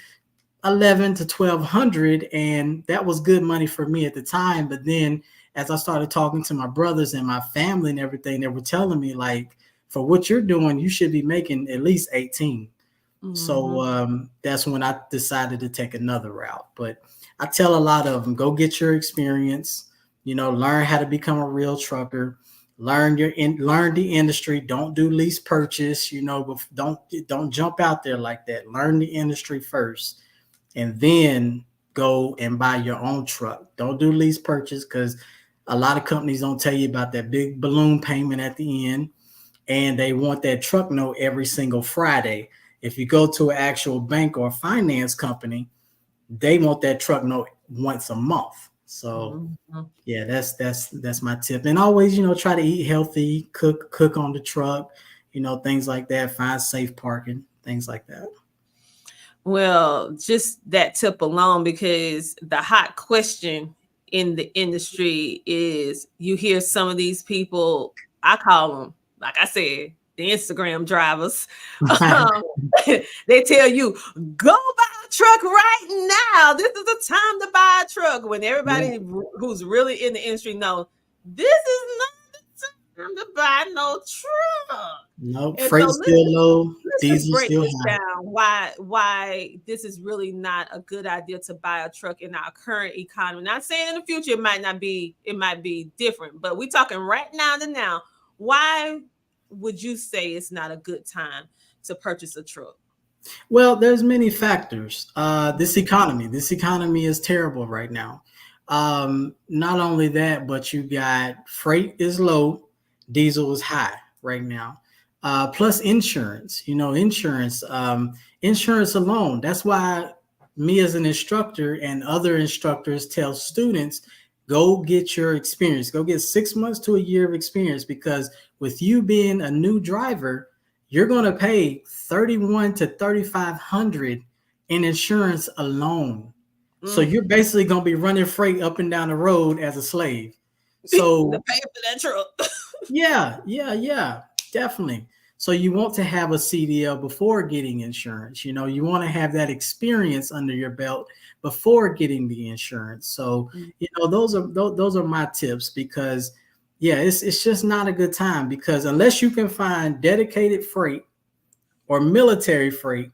11 to 1200, and that was good money for me at the time. But then as I started talking to my brothers and my family and everything, they were telling me like, for what you're doing, you should be making at least 18. So that's when I decided to take another route. But I tell a lot of them, go get your experience, learn how to become a real trucker, learn the industry. Don't do lease purchase, but don't jump out there like that. Learn the industry first, and then go and buy your own truck. Don't do lease purchase, because a lot of companies don't tell you about that big balloon payment at the end, and they want that truck note every single Friday. If you go to an actual bank or finance company, they want that truck note once a month. So yeah, that's my tip. And always, try to eat healthy, cook on the truck, things like that. Find safe parking, things like that. Well, just that tip alone, because the hot question in the industry is, you hear some of these people, I call them, like I said, the Instagram drivers. They tell you, go buy a truck right now. This is the time to buy a truck. When everybody who's really in the industry know this is not the time to buy no truck. Nope, freight's still low, diesel still high. Down why this is really not a good idea to buy a truck in our current economy. Not saying in the future it might be different, but we're talking right now to now. Why would you say it's not a good time to purchase a truck? Well, there's many factors. This economy is terrible right now. Not only that, but you got freight is low, diesel is high right now. Plus insurance, insurance alone. That's why me as an instructor and other instructors tell students, go get your experience. Go get 6 months to a year of experience, because with you being a new driver, you're going to pay $3,100 to $3,500 in insurance alone. So you're basically going to be running freight up and down the road as a slave. So to pay for that truck. yeah, definitely. So you want to have a CDL before getting insurance. You want to have that experience under your belt before getting the insurance. So those are my tips, because it's just not a good time, because unless you can find dedicated freight or military freight,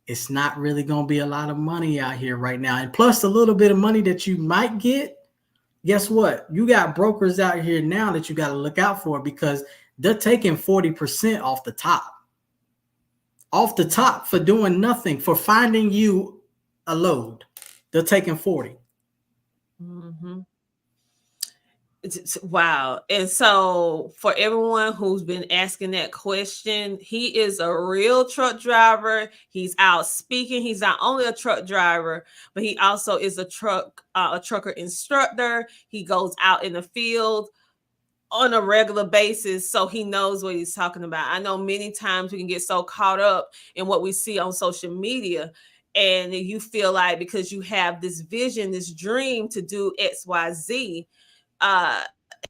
it's not really going to be a lot of money out here right now. And plus a little bit of money that you might get, guess what? You got brokers out here now that you got to look out for, because they're taking 40% off the top for doing nothing, for finding you a load. They're taking 40. Wow. And so for everyone who's been asking that question, he is a real truck driver. He's out speaking. He's not only a truck driver, but he also is a trucker instructor. He goes out in the field on a regular basis, so he knows what he's talking about. I know many times we can get so caught up in what we see on social media, and you feel like because you have this vision, this dream to do XYZ, I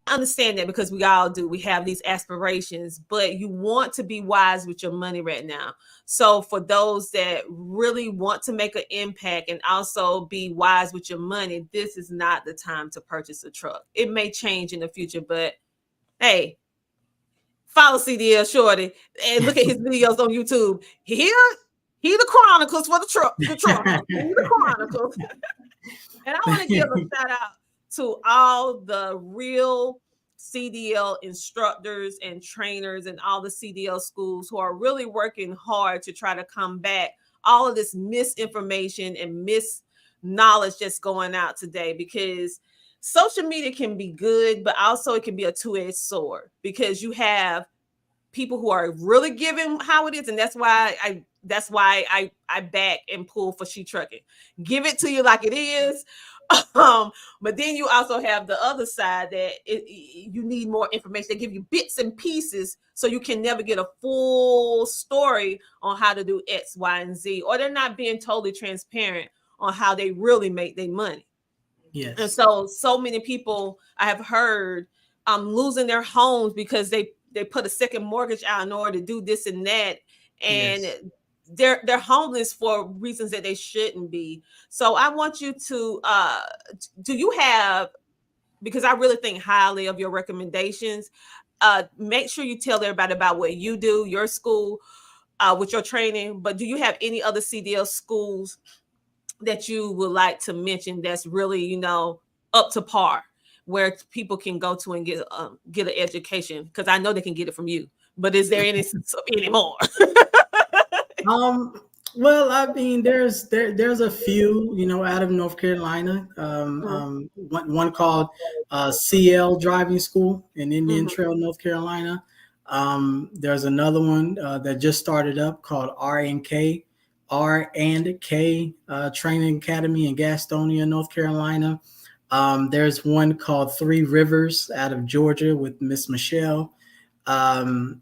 understand that, because we all do. We have these aspirations, but you want to be wise with your money right now. So for those that really want to make an impact and also be wise with your money, this is not the time to purchase a truck. It may change in the future, but hey, follow CDL Shorty and look at his videos on YouTube. He the chronicles for the truck. He the chronicles. And I want to give a shout out to all the real CDL instructors and trainers and all the CDL schools who are really working hard to try to combat all of this misinformation and misknowledge that's going out today, because social media can be good, but also it can be a two-edged sword, because you have people who are really giving how it is. And that's why I back and pull for She Trucking. Give it to you like it is. But then you also have the other side that you need more information. They give you bits and pieces so you can never get a full story on how to do X, Y, and Z, or they're not being totally transparent on how they really make their money. Yes. And so many people I have heard losing their homes because they put a second mortgage out in order to do this and that, and Yes. they're homeless for reasons that they shouldn't be. So I want you to do you have, because I really think highly of your recommendations, make sure you tell everybody about what you do, your school, with your training. But do you have any other CDL schools that you would like to mention that's really, up to par, where people can go to and get an education? Because I know they can get it from you, but is there any more? Well, I mean, there's a few, out of North Carolina. One called CL Driving School in Indian Trail, North Carolina. There's another one that just started up called R&K Training Academy in Gastonia, North Carolina. There's one called Three Rivers out of Georgia with Miss Michelle. Those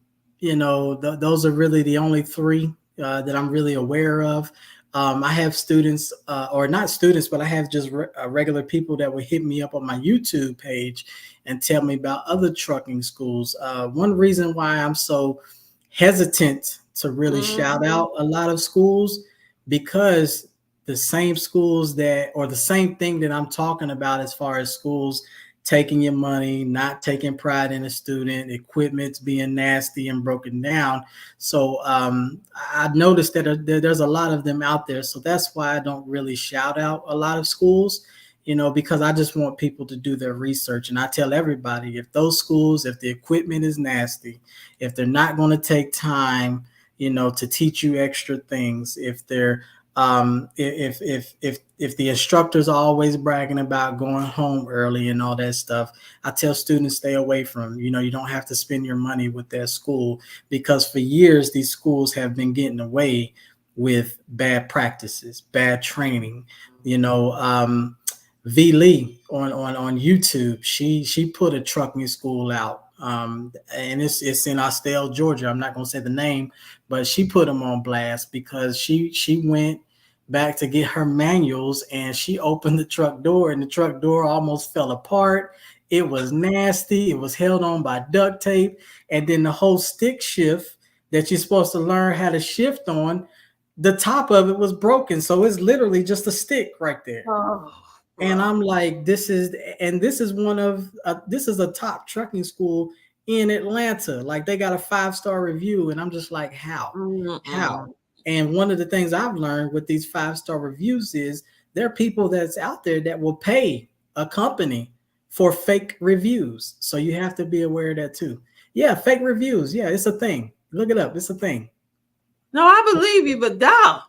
are really the only three that I'm really aware of. I have students, or not students, but I have just regular people that will hit me up on my YouTube page and tell me about other trucking schools. One reason why I'm so hesitant to really shout out a lot of schools, because the same schools or the same thing that I'm talking about as far as schools taking your money, not taking pride in a student, equipment's being nasty and broken down. So I noticed that there's a lot of them out there. So that's why I don't really shout out a lot of schools, because I just want people to do their research. And I tell everybody, if those schools, if the equipment is nasty, if they're not going to take time, to teach you extra things, if they're if the instructors are always bragging about going home early and all that stuff, I tell students stay away from. You don't have to spend your money with that school, because for years these schools have been getting away with bad practices, bad training. V Lee on YouTube, she put a trucking school out, and it's in Austell, Georgia. I'm not going to say the name, but she put them on blast because she went back to get her manuals and she opened the truck door and the truck door almost fell apart. It was nasty. It was held on by duct tape, and then the whole stick shift that you're supposed to learn how to shift on, the top of it was broken, so it's literally just a stick right there. And I'm like, this is a top trucking school in Atlanta. Like, they got a 5-star review, and I'm just like, how? And one of the things I've learned with these 5-star reviews is there are people that's out there that will pay a company for fake reviews. So you have to be aware of that too. Yeah, fake reviews. Yeah, it's a thing. Look it up. It's a thing. No, I believe you, but dog.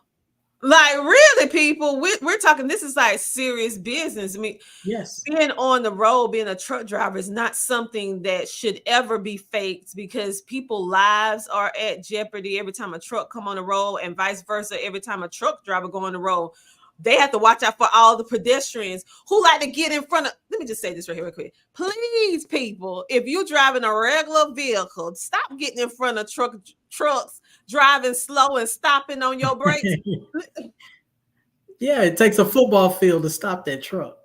Like, really, people, we're talking, this is like serious business. I mean, yes, being on the road, being a truck driver is not something that should ever be faked, because people's lives are at jeopardy every time a truck come on the road, and vice versa. Every time a truck driver go on the road, they have to watch out for all the pedestrians who like to get in front of. Let me just say this right here real quick. Please, people, if you're driving a regular vehicle, stop getting in front of trucks, driving slow and stopping on your brakes. Yeah, it takes a football field to stop that truck.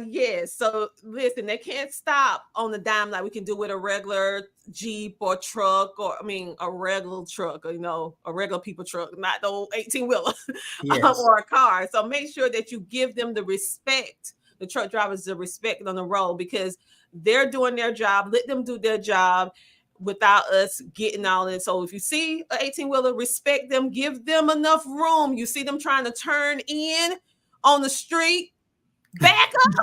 Yes. So listen, they can't stop on the dime like we can do with a regular Jeep or truck, or a regular truck, or, a regular people truck, not the old 18-wheeler or a car. So make sure that you give them the respect, the truck drivers, the respect on the road, because they're doing their job. Let them do their job without us getting all in. So if you see an 18-wheeler, respect them, give them enough room. You see them trying to turn in on the street, back up.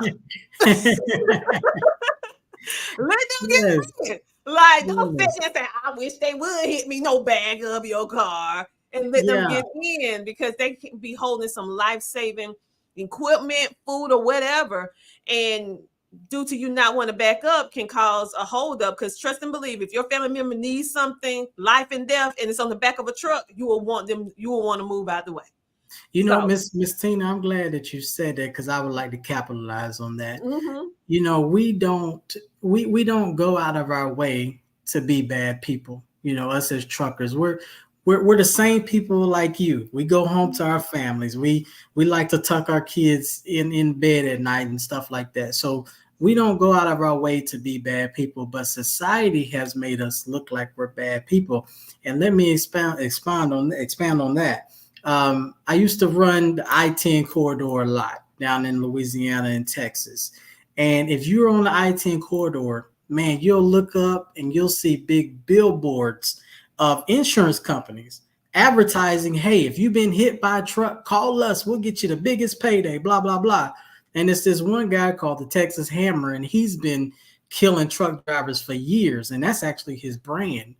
Let them get in. Like, don't sit there and say, I wish they would hit me. No, bag up your car and let them get in, because they can be holding some life-saving equipment, food, or whatever. And due to you not want to back up can cause a holdup, because trust and believe, if your family member needs something, life and death, and it's on the back of a truck, you will want to move out the way. You know, So, Miss Tina, I'm glad that you said that because I would like to capitalize on that. mhm. You know, we don't go out of our way to be bad people. You know, us as truckers, we're the same people like you. We go home to our families. We like to tuck our kids in bed at night and stuff like that. So we don't go out of our way to be bad people, but society has made us look like we're bad people. And let me expand on that. I used to run the I-10 corridor a lot down in Louisiana and Texas. And if you're on the I-10 corridor, man, you'll look up and you'll see big billboards of insurance companies advertising, hey, if you've been hit by a truck, call us. We'll get you the biggest payday, blah, blah, blah. And it's this one guy called the Texas Hammer, and he's been killing truck drivers for years. And that's actually his brand.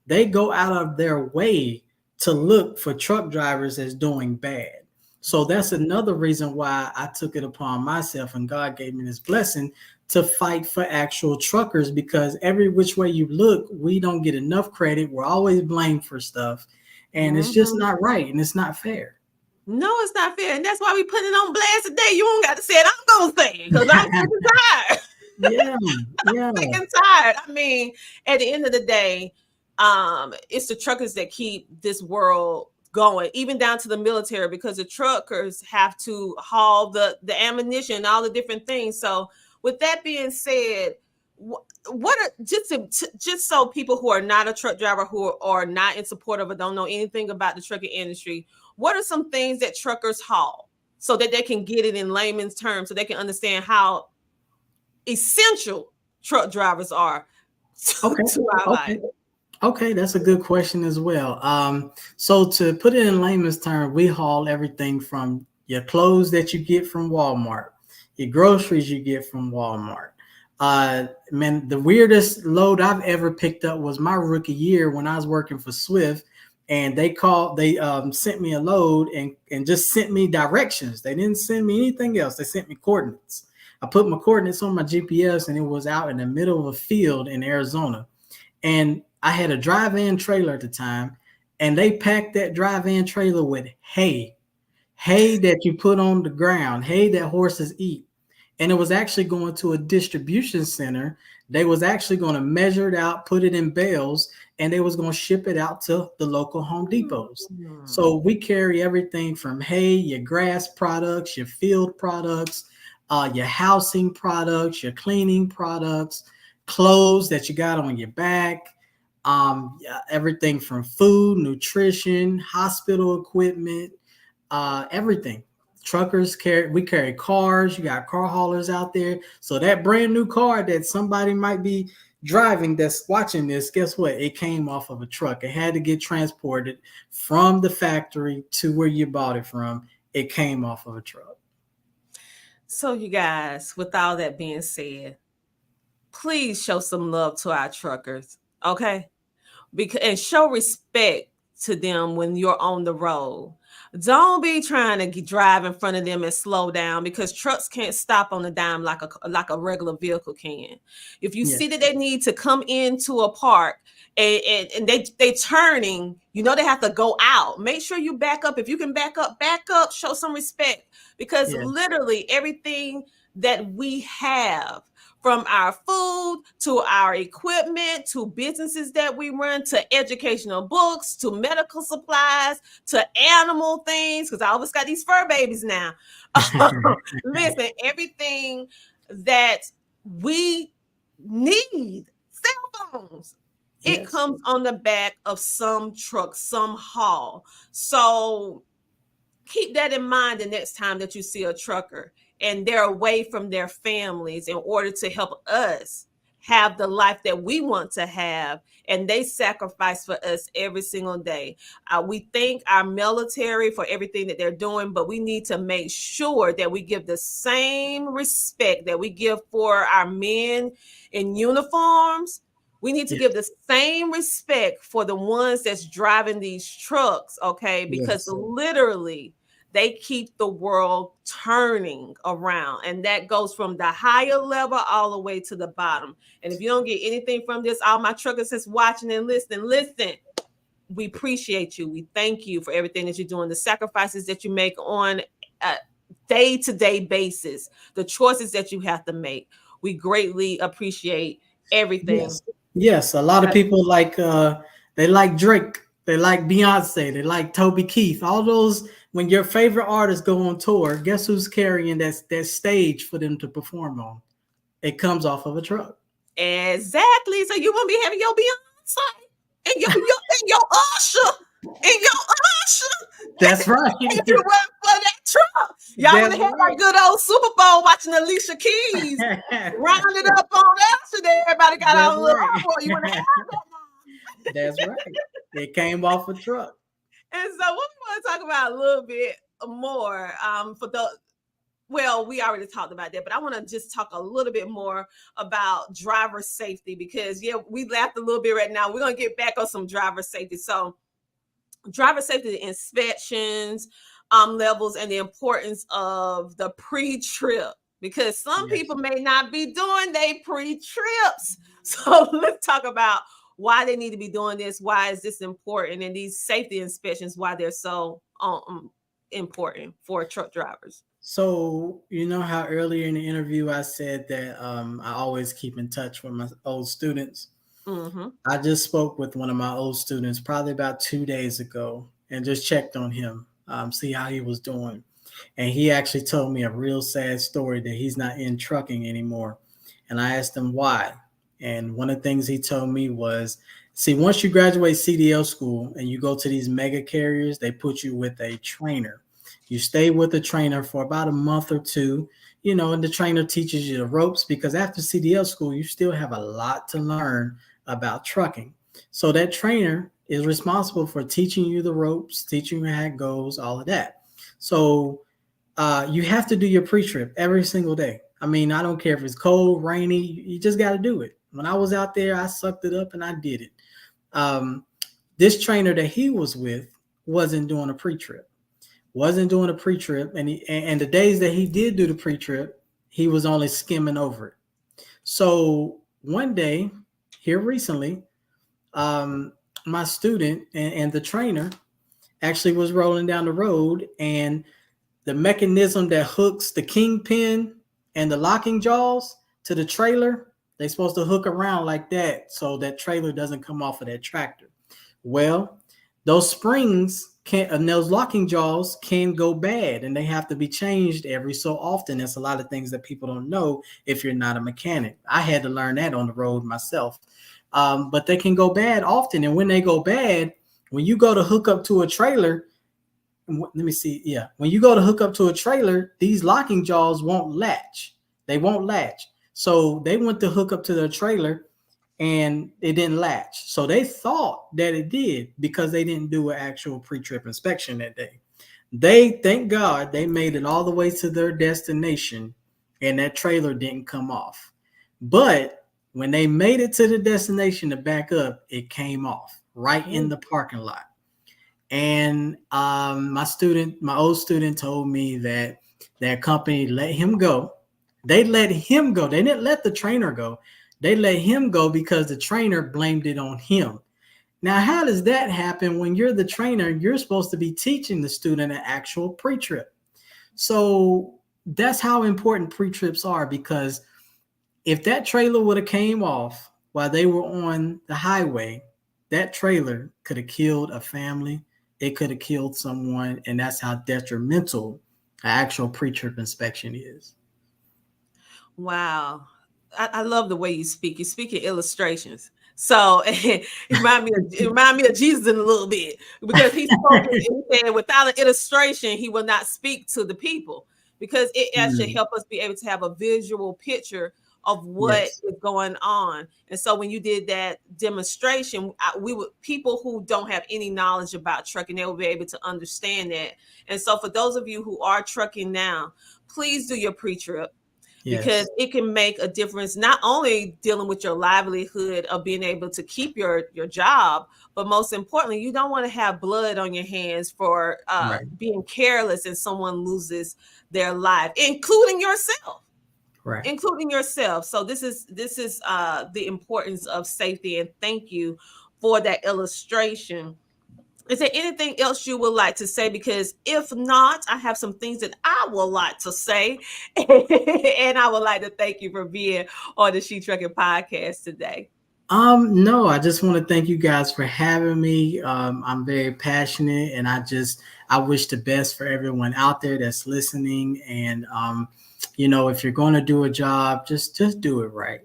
They go out of their way to look for truck drivers as doing bad. So that's another reason why I took it upon myself, and God gave me this blessing to fight for actual truckers, because every which way you look, we don't get enough credit. We're always blamed for stuff, and it's just not right, and it's not fair. No, it's not fair. And that's why we put it on blast today. You don't got to say it. I'm going to say it because I'm sick and tired. Yeah, yeah, I'm sick and tired. I mean, at the end of the day, it's the truckers that keep this world going, even down to the military, because the truckers have to haul the ammunition and all the different things. So with that being said, what are just so people who are not a truck driver, who are not in support of or don't know anything about the trucking industry, what are some things that truckers haul so that they can get it in layman's terms, so they can understand how essential truck drivers are okay, to our life? Okay, that's a good question as well. So to put it in layman's terms, we haul everything from your clothes that you get from Walmart, your groceries you get from Walmart. Man, the weirdest load I've ever picked up was my rookie year when I was working for Swift, and they sent me a load and just sent me directions. They didn't send me anything else. They sent me coordinates. I put my coordinates on my GPS, and it was out in the middle of a field in Arizona. And I had a drive-in trailer at the time, and they packed that drive-in trailer with hay that you put on the ground, hay that horses eat. And it was actually going to a distribution center. They was actually going to measure it out, put it in bales, and they was going to ship it out to the local Home Depots. So we carry everything from hay, your grass products, your field products, your housing products, your cleaning products, clothes that you got on your back, everything from food, nutrition, hospital equipment, everything. Truckers carry cars. You got car haulers out there. So that brand new car that somebody might be driving that's watching this, guess what? It came off of a truck. It had to get transported from the factory to where you bought it from. It came off of a truck. So you guys, with all that being said, please show some love to our truckers, okay? And show respect to them when you're on the road. Don't be trying to drive in front of them and slow down, because trucks can't stop on a dime like a regular vehicle can. If you see that they need to come into a park and they turning, they have to go out. Make sure you back up. If you can back up, show some respect, because literally everything that we have, from our food to our equipment to businesses that we run to educational books to medical supplies to animal things, because I always got these fur babies now. Listen, everything that we need, cell phones, it comes on the back of some truck, some haul. So keep that in mind the next time that you see a trucker and they're away from their families in order to help us have the life that we want to have, and they sacrifice for us every single day. We thank our military for everything that they're doing, but we need to make sure that we give the same respect that we give for our men in uniforms. We need to give the same respect for the ones that's driving these trucks, okay? Because literally, they keep the world turning around. And that goes from the higher level all the way to the bottom. And if you don't get anything from this, all my truckers that's watching and listening, listen. we appreciate you. We thank you for everything that you're doing, the sacrifices that you make on a day-to-day basis, the choices that you have to make. We greatly appreciate everything. Yes, a lot of people like they like Drake, they like Beyonce, they like Toby Keith. All those, when your favorite artists go on tour, guess who's carrying that stage for them to perform on? It comes off of a truck. Exactly. So you want to be having your Beyonce and your Usher and your Usher. That's right. If you work for that truck, y'all want to have that good old Super Bowl watching Alicia Keys rounded up on Usher. There, everybody got all little uproar. You want to have that? That's right. It came off a truck. And so, what we want to talk about a little bit more for the. Well, we already talked about that, but I want to just talk a little bit more about driver safety because, yeah, we laughed a little bit right now. We're going to get back on some driver safety. So driver safety inspections, levels, and the importance of the pre-trip because some people may not be doing their pre-trips. So let's talk about why they need to be doing this. Why is this important? And these safety inspections, why they're so important for truck drivers. So, you know how earlier in the interview I said that I always keep in touch with my old students? Mm-hmm. I just spoke with one of my old students probably about 2 days ago and just checked on him, see how he was doing. And he actually told me a real sad story that he's not in trucking anymore. And I asked him why. And one of the things he told me was, see, once you graduate CDL school and you go to these mega carriers, they put you with a trainer. You stay with the trainer for about a month or two, you know, and the trainer teaches you the ropes because after CDL school, you still have a lot to learn about trucking. So that trainer is responsible for teaching you the ropes, teaching you how it goes, all of that. So you have to do your pre-trip every single day. I mean, I don't care if it's cold, rainy, you just got to do it. When I was out there, I sucked it up and I did it. This trainer that he was with wasn't doing a pre-trip. And the days that he did do the pre-trip, he was only skimming over it. So one day here recently, my student and the trainer actually was rolling down the road, and the mechanism that hooks the kingpin and the locking jaws to the trailer, they're supposed to hook around like that so that trailer doesn't come off of that tractor. Well, those springs and those locking jaws can go bad and they have to be changed every so often. That's a lot of things that people don't know if you're not a mechanic. I had to learn that on the road myself. But they can go bad often. And when they go bad, when you go to hook up to a trailer, when you go to hook up to a trailer, these locking jaws won't latch. They won't latch. So they went to hook up to their trailer and it didn't latch. So they thought that it did because they didn't do an actual pre-trip inspection that day. Thank God, they made it all the way to their destination and that trailer didn't come off. But when they made it to the destination to back up, it came off right in the parking lot. And my old student told me that their company let him go. They let him go. They didn't let the trainer go. They let him go because the trainer blamed it on him. Now, how does that happen when you're the trainer? You're supposed to be teaching the student an actual pre-trip. So that's how important pre-trips are, because if that trailer would have came off while they were on the highway, that trailer could have killed a family. It could have killed someone. And that's how detrimental an actual pre-trip inspection is. Wow. I love the way you speak. You speak in illustrations. So it remind me of Jesus in a little bit, because he spoke and without an illustration, he will not speak to the people, because it actually help us be able to have a visual picture of what is going on. And so when you did that demonstration, people who don't have any knowledge about trucking, they will be able to understand that. And so for those of you who are trucking now, please do your pre-trip. Because it can make a difference, not only dealing with your livelihood of being able to keep your job, but most importantly, you don't want to have blood on your hands for being careless and someone loses their life, including yourself. Right. Including yourself. So this is the importance of safety. And thank you for that illustration Is there anything else you would like to say? Because if not, I have some things that I would like to say. And I would like to thank you for being on the She Trucking podcast today. No, I just want to thank you guys for having me. I'm very passionate, and I wish the best for everyone out there that's listening. And if you're going to do a job, just do it right.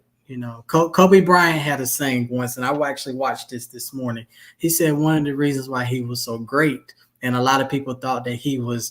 Kobe Bryant had a saying once, and I actually watched this morning. He said one of the reasons why he was so great, and a lot of people thought that he was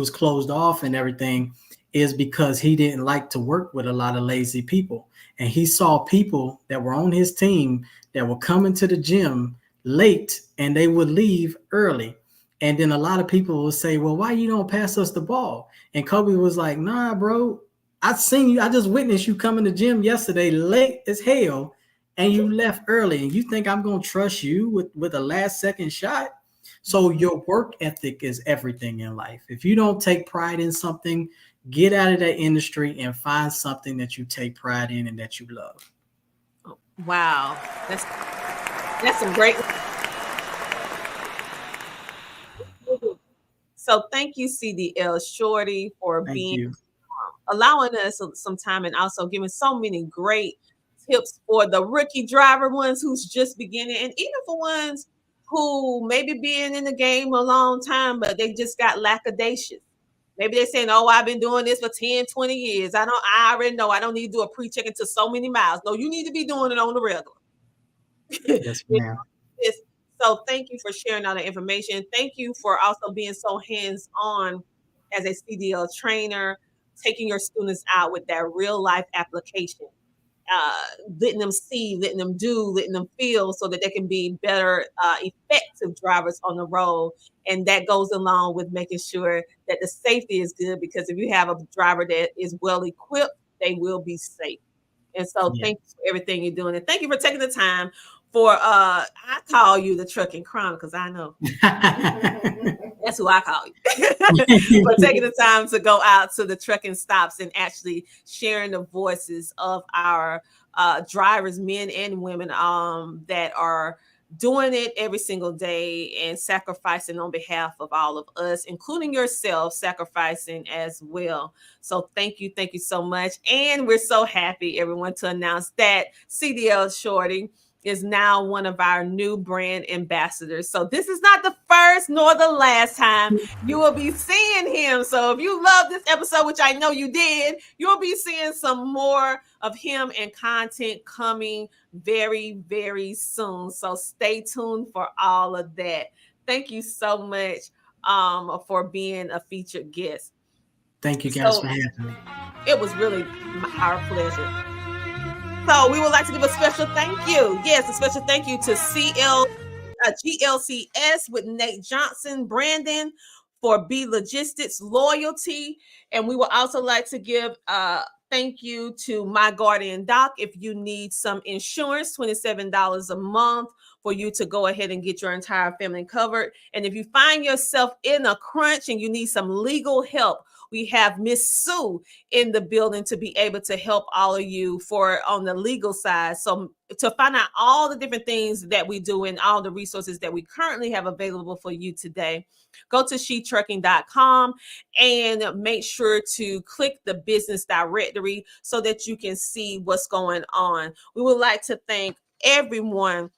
closed off and everything, is because he didn't like to work with a lot of lazy people. And he saw people that were on his team that were coming to the gym late and they would leave early. And then a lot of people will say, well, why you don't pass us the ball? And Kobe was like, nah, bro, I just witnessed you come in the gym yesterday late as hell and you left early. And you think I'm going to trust you with a last second shot? So your work ethic is everything in life. If you don't take pride in something, get out of that industry and find something that you take pride in and that you love. Wow. That's some great. So thank you, CDL Shorty, for allowing us some time and also giving so many great tips for the rookie driver ones who's just beginning, and even for ones who maybe been in the game a long time, but they just got lackadaisious. Maybe they're saying, oh, I've been doing this for 10, 20 years. I already know I don't need to do a pre-check into so many miles. No, you need to be doing it on the regular. Yes, ma'am. So thank you for sharing all the information. Thank you for also being so hands-on as a CDL trainer, taking your students out with that real life application, letting them see, letting them do, letting them feel so that they can be better, effective drivers on the road. And that goes along with making sure that the safety is good, because if you have a driver that is well equipped, they will be safe. And so thank you for everything you're doing. And thank you for taking the time for, I call you the Trucking Chronicles. I know. That's who I call you. For taking the time to go out to the trucking stops and actually sharing the voices of our drivers, men and women, that are doing it every single day and sacrificing on behalf of all of us, including yourself, sacrificing as well. So thank you so much. And we're so happy, everyone, to announce that CDL Shorty is now one of our new brand ambassadors. So this is not the first nor the last time you will be seeing him. So if you love this episode, which I know you did, you'll be seeing some more of him and content coming very, very soon. So stay tuned for all of that. Thank you so much for being a featured guest. Thank you guys for having me. It was really our pleasure. So we would like to give a special thank you. Yes, a special thank you to GLCS with Nate Johnson, Brandon, for B Logistics Loyalty. And we would also like to give thank you to My Guardian Doc. If you need some insurance, $27 a month for you to go ahead and get your entire family covered. And if you find yourself in a crunch and you need some legal help, we have Miss Sue in the building to be able to help all of you on the legal side. So to find out all the different things that we do and all the resources that we currently have available for you today, go to shetrucking.com and make sure to click the business directory so that you can see what's going on. We would like to thank everyone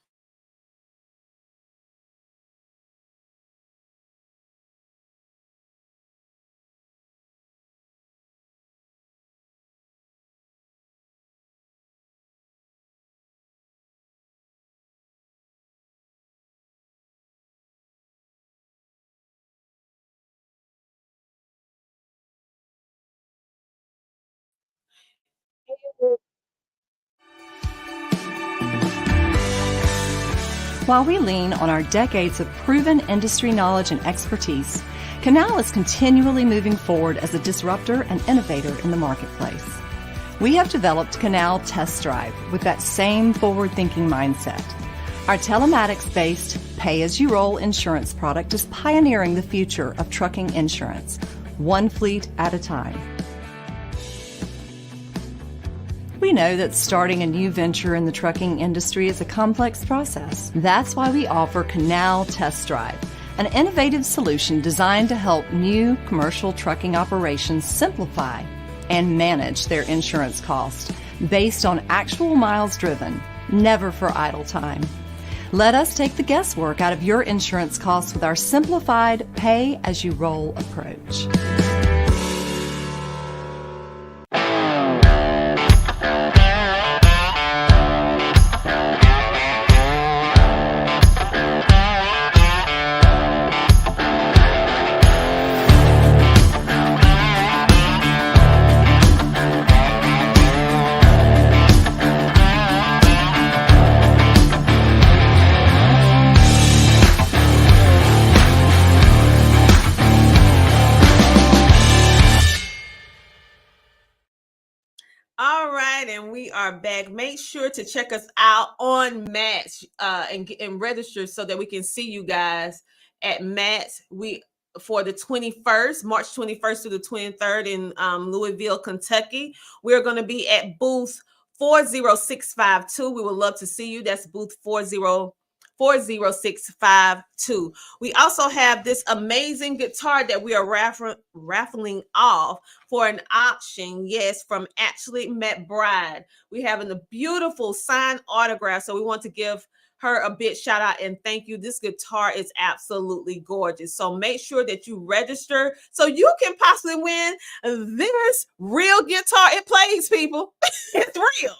While we lean on our decades of proven industry knowledge and expertise, Canal is continually moving forward as a disruptor and innovator in the marketplace. We have developed Canal Test Drive with that same forward-thinking mindset. Our telematics-based pay-as-you-roll insurance product is pioneering the future of trucking insurance, one fleet at a time. We We know that starting a new venture in the trucking industry is a complex process. That's why we offer Canal Test Drive, an innovative solution designed to help new commercial trucking operations simplify and manage their insurance costs based on actual miles driven, never for idle time. Let us take the guesswork out of your insurance costs with our simplified pay-as-you-roll approach. All right, and we are back. Make sure to check us out on Match and register so that we can see you guys at Match. We for the 21st, March 21st to the 23rd in Louisville, Kentucky. We're going to be at booth 40652. We would love to see you. That's booth 40652. We also have this amazing guitar that we are raffling off for an auction, yes, from Ashley McBride. We have a beautiful signed autograph, so we want to give her a big shout out and thank you. This guitar is absolutely gorgeous. So make sure that you register so you can possibly win this real guitar. It plays, people. It's real.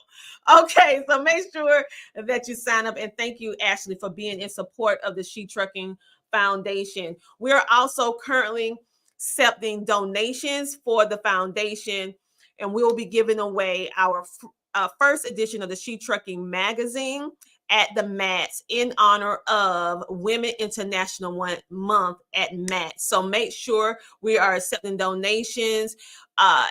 Okay, so make sure that you sign up, and thank you, Ashley, for being in support of the She Trucking Foundation. We're also currently accepting donations for the foundation, and we'll be giving away our first edition of the She Trucking magazine at the Mats in honor of Women International Month at Mats. So make sure we are accepting donations.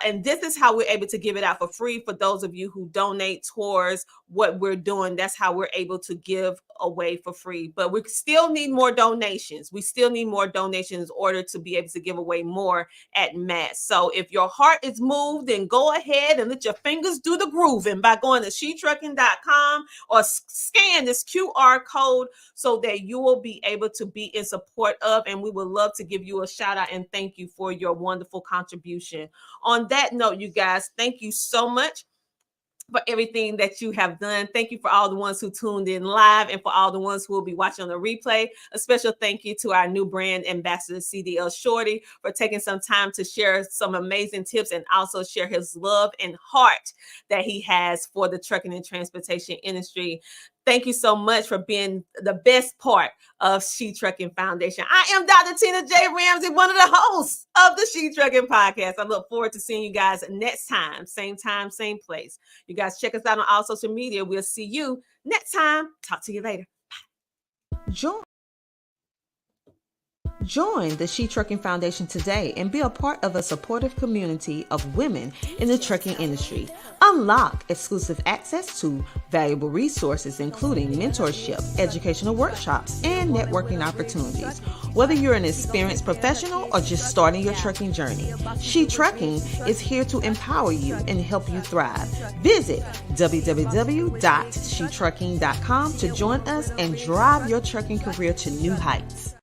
And this is how we're able to give it out for free for those of you who donate towards what we're doing. That's how we're able to give away for free. But we still need more donations. We still need more donations in order to be able to give away more at Mats. So if your heart is moved, then go ahead and let your fingers do the grooving by going to shetrucking.com or scan this QR code so that you will be able to be in support of, and we would love to give you a shout out and thank you for your wonderful contribution. On that note, you guys, thank you so much for everything that you have done. Thank you for all the ones who tuned in live and for all the ones who will be watching on the replay. A special thank you to our new brand ambassador, CDL Shorty, for taking some time to share some amazing tips and also share his love and heart that he has for the trucking and transportation industry. Thank you so much for being the best part of She Trucking Foundation. I am Dr. Tina J. Ramsey, one of the hosts of the She Trucking Podcast. I look forward to seeing you guys next time, same place. You guys check us out on all social media. We'll see you next time. Talk to you later. Bye. Join the She Trucking Foundation today and be a part of a supportive community of women in the trucking industry. Unlock exclusive access to valuable resources, including mentorship, educational workshops, and networking opportunities. Whether you're an experienced professional or just starting your trucking journey, She Trucking is here to empower you and help you thrive. Visit www.shetrucking.com to join us and drive your trucking career to new heights.